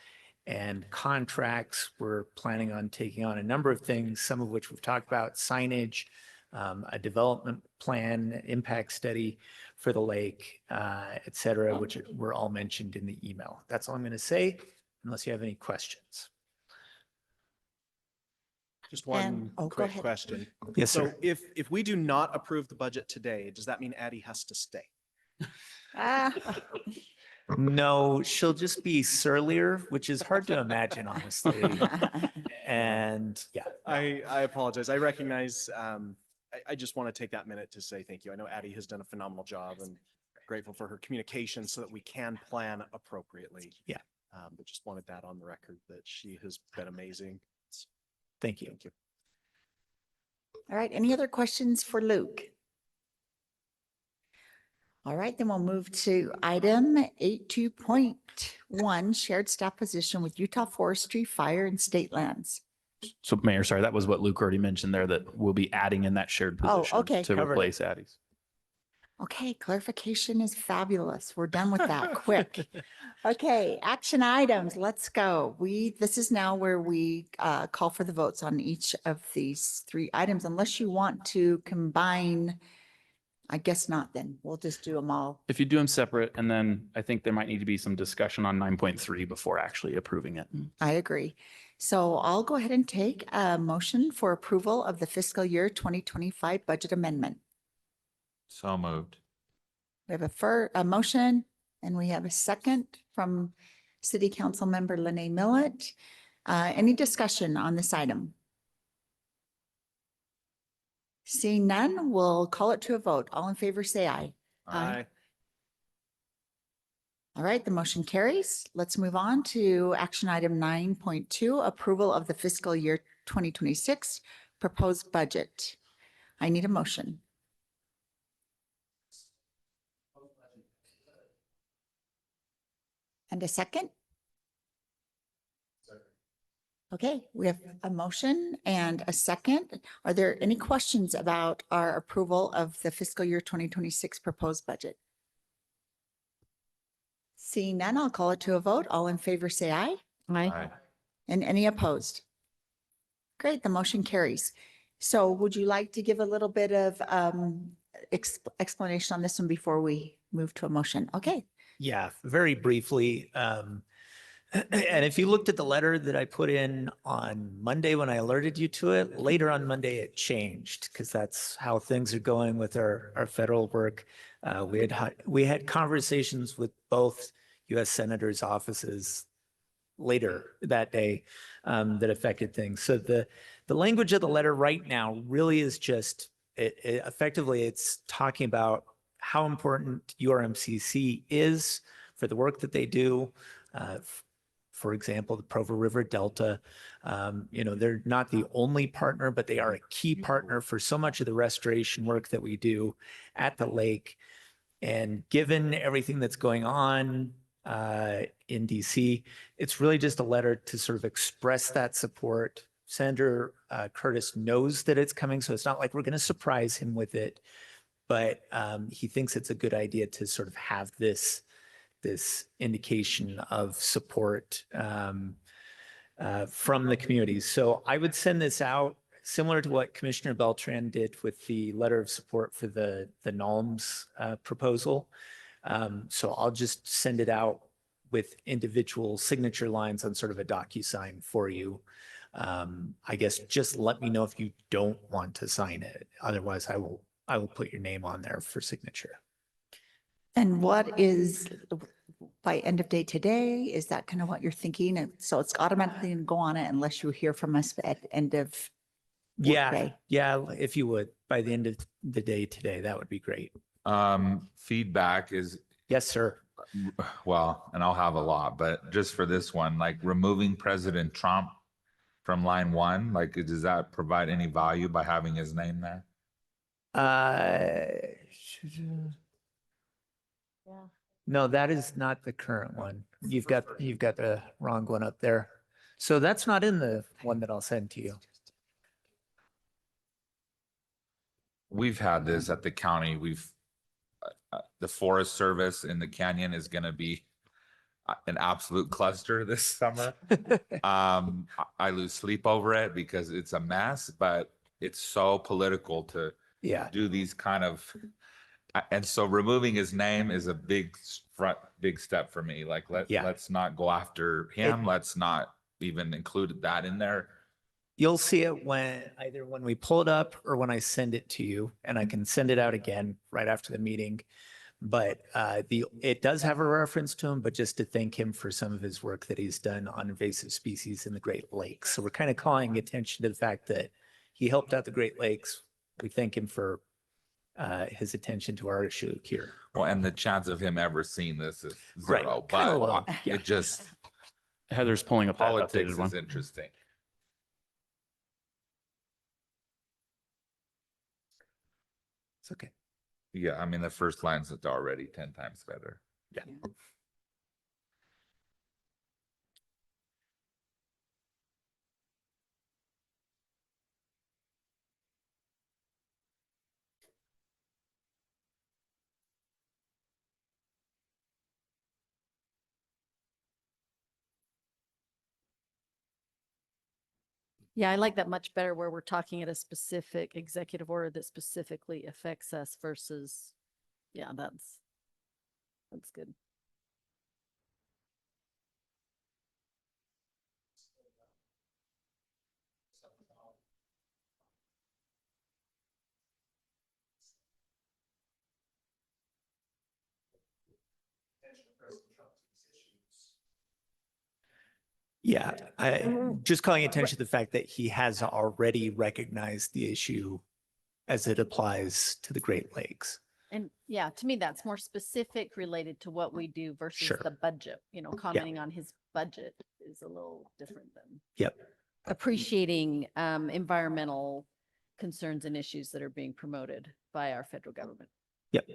and contracts. We're planning on taking on a number of things, some of which we've talked about: signage, a development plan, impact study for the lake, et cetera, which were all mentioned in the email. That's all I'm going to say, unless you have any questions.
Just one
go
quick
ahead.
question.
Yes,
So
sir.
if we do not approve the budget today, does that mean Addie has to stay?
No, she'll just be surlier, which is hard to imagine, honestly. And yeah.
I apologize. I recognize, I just want to take that minute to say thank you. I know Addie has done a phenomenal job, and grateful for her communication so that we can plan appropriately.
Yeah.
But just wanted that on the record that she has been amazing.
Thank you.
Thank you.
All right, any other questions for Luke? All right, then we'll move to item 82.1, shared staff position with Utah Forestry, Fire, and State Lands.
So Mayor, sorry, that was what Luke already mentioned there, that we'll be adding in that shared
Oh,
position
okay.
to
Covered it.
replace Addie's.
Okay, clarification is fabulous. We're done with that quick. Okay, action items, let's go. This is now where we call for the votes on each of these 3 items, unless you want to combine. I guess not, then we'll just do them all.
If you do them separate, and then I think there might need to be some discussion on 9.3 before actually approving it.
I agree. So I'll go ahead and take a motion for approval of the fiscal year 2025 budget amendment.
So moved.
We have a motion, and we have a second from City Council Member Lene Millett. Any discussion on this item? Seeing none, we'll call it to a vote. All in favor, say aye.
Aye.
All right, the motion carries. Let's move on to action item 9.2, approval of the fiscal year 2026 proposed budget. I need a motion. And a second? Okay, we have a motion and a second. Are there any questions about our approval of the fiscal year 2026 proposed budget? Seeing none, I'll call it to a vote. All in favor, say aye.
Aye.
And any opposed? Great, the motion carries. So would you like to give a little bit of explanation on this one before we move to a motion? Okay.
Yeah, very briefly. And if you looked at the letter that I put in on Monday when I alerted you to it, later on Monday it changed because that's how things are going with our federal work. We had conversations with both U.S. senators' offices later that day that affected things. So the language of the letter right now really is just effectively it's talking about how important URMCC is for the work that they do. For example, the Provo River Delta, they're not the only partner, but they are a key partner for so much of the restoration work that we do at the lake. And given everything that's going on in DC, it's really just a letter to sort of express that support. Senator Curtis knows that it's coming, so it's not like we're going to surprise him with it, but he thinks it's a good idea to sort of have this indication of support from the community. So I would send this out similar to what Commissioner Beltran did with the letter of support for the NOLMS proposal. So I'll just send it out with individual signature lines on sort of a DocuSign for you. I guess just let me know if you don't want to sign it. Otherwise, I will put your name on there for signature.
And what is, by end of day today, is that kind of what you're thinking? And so it's automatically going to go on it unless you hear from us at end of
Yeah,
workday?
yeah, if you would, by the end of the day today, that would be great.
Feedback is,
Yes, sir.
well, and I'll have a lot, but just for this one, like removing President Trump from line 1, like does that provide any value by having his name there?
No, that is not the current one. You've got the wrong one up there. So that's not in the one that I'll send to you.
We've had this at the county. The Forest Service in the canyon is going to be an absolute cluster this summer. I lose sleep over it because it's a mess, but it's so political to do these kind of, and so removing his name is a big step for me. Like let's not go after him. Let's not even include that in there.
You'll see it either when we pull it up or when I send it to you, and I can send it out again right after the meeting. But it does have a reference to him, but just to thank him for some of his work that he's done on invasive species in the Great Lakes. So we're kind of calling attention to the fact that he helped out the Great Lakes. We thank him for his attention to our issue here.
Well, and the chance of him ever seeing this is
Right.
zero,
Kinda
but
low. Yeah.
it just,
Heather's pulling up that
politics
updated one.
is interesting.
It's okay.
Yeah, I mean, the first line's already 10 times better.
Yeah.
Yeah, I like that much better where we're talking at a specific executive order that specifically affects us versus, yeah, that's good.
Yeah, just calling attention to the fact that he has already recognized the issue as it applies to the Great Lakes.
And yeah, to me, that's more specific related to what we do versus
Sure.
the budget, commenting on his budget is a little different than
Yep.
appreciating environmental concerns and issues that are being promoted by our federal government.
Yep.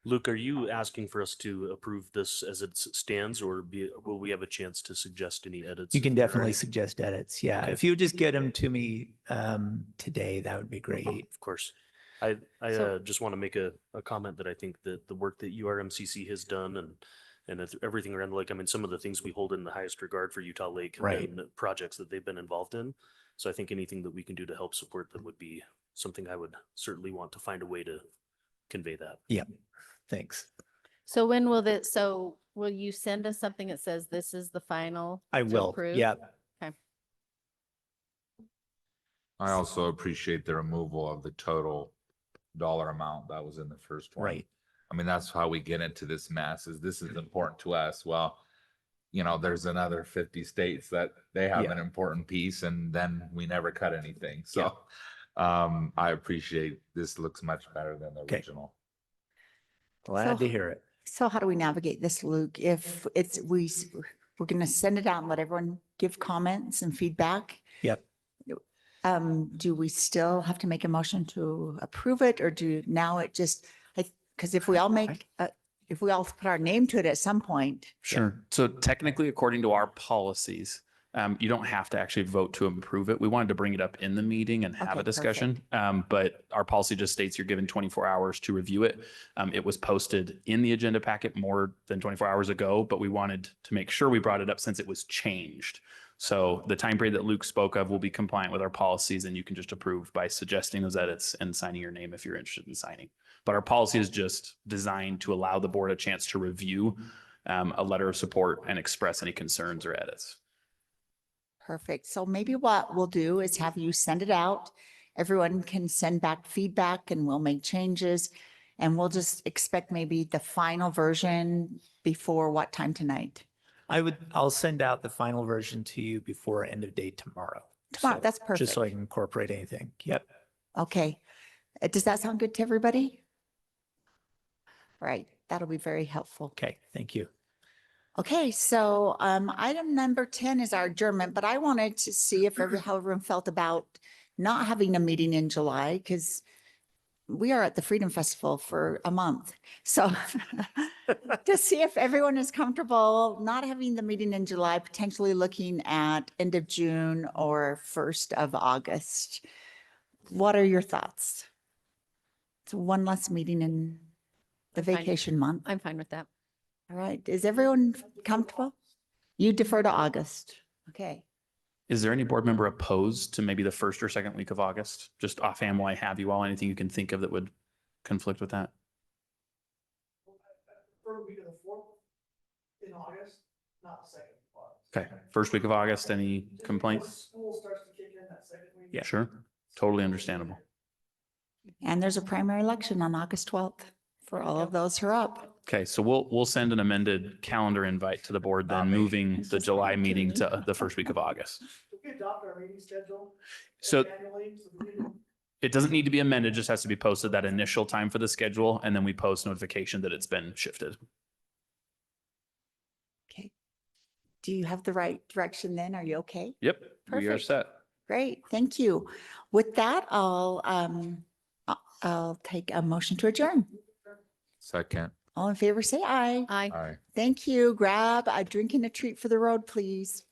Luke, are you asking for us to approve this as it stands, or will we have a chance to suggest any edits?
You can
if there are
definitely
any?
suggest edits. Yeah.
Okay.
If you would just get them to me today, that would be great.
Of course. I
So-
just want to make a comment that I think that the work that URMCC has done and everything around the lake, I mean, some of the things we hold in the highest regard for Utah Lake have
Right.
been projects that they've been involved in. So I think anything that we can do to help support them would be something I would certainly want to find a way to convey that.
Yep. Thanks.
So will you send us something that says this is the final?
I
to
will.
approve?
Yep.
Okay.
I also appreciate the removal of the total dollar amount that was in the first one.
Right.
I mean, that's how we get into this mess, is this is important to us. Well, there's another 50 states that they have
Yeah.
an important piece, and then we never cut anything. So I appreciate this. Looks much better than the
Okay.
original.
Glad
So-
to hear it.
So how do we navigate this, Luke? If we're going to send it out and let everyone give comments and feedback.
Yep.
Do we still have to make a motion to approve it, or because if we all put our name to it at some point.
Sure. So technically, according to our policies, you don't have to actually vote to approve it. We wanted to bring it up in the meeting and have
Okay,
a discussion. But our policy just states you're given 24 hours to review it. It was posted in the agenda packet more than 24 hours ago, but we wanted to make sure we brought it up since it was changed. So the time period that Luke spoke of will be compliant with our policies, and you can just approve by suggesting those edits and signing your name if you're interested in signing. But our policy is just designed to allow the board a chance to review a letter of support and express any concerns or edits.
Perfect. So maybe what we'll do is have you send it out. Everyone can send back feedback and we'll make changes. And we'll just expect maybe the final version before what time tonight?
I'll send out the final version to you before end of day tomorrow.
Tomorrow, that's
Just so I
perfect.
can incorporate anything. Yep.
Okay. Does that sound good to everybody? Right. That'll be very helpful.
Okay, thank you.
Okay, so item number 10 is our adjournment, but I wanted to see if how everyone felt about not having a meeting in July because we are at the Freedom Festival for a month. So to see if everyone is comfortable not having the meeting in July, potentially looking at end of June or 1st of August. What are your thoughts? It's one less meeting in the
I'm fine.
vacation month.
I'm fine with that.
All right. Is everyone comfortable? You defer to August. Okay.
Is there any board member opposed to maybe the first or second week of August? Just offhand while I have you all, anything you can think of that would conflict with that?
In August, not the second.
Okay, first week of August, any complaints?
School starts to kick in that second week.
Yeah, sure. Totally understandable.
And there's a primary election on August 12th for all of those who are up.
Okay, so we'll send an amended calendar invite to the board, then moving the July meeting to the first week of August.
We adopt our meeting schedule
So
annually, so we can
it doesn't need to be amended, just has to be posted that initial time for the schedule, and then we post notification that it's been shifted.
Okay. Do you have the right direction then? Are you okay?
Yep, we are
Perfect.
set.
Great. Thank you. With that, I'll take a motion to adjourn.
Second.
All in favor, say aye.
Aye.
Aye.
Thank you. Grab a drink and a treat for the road, please.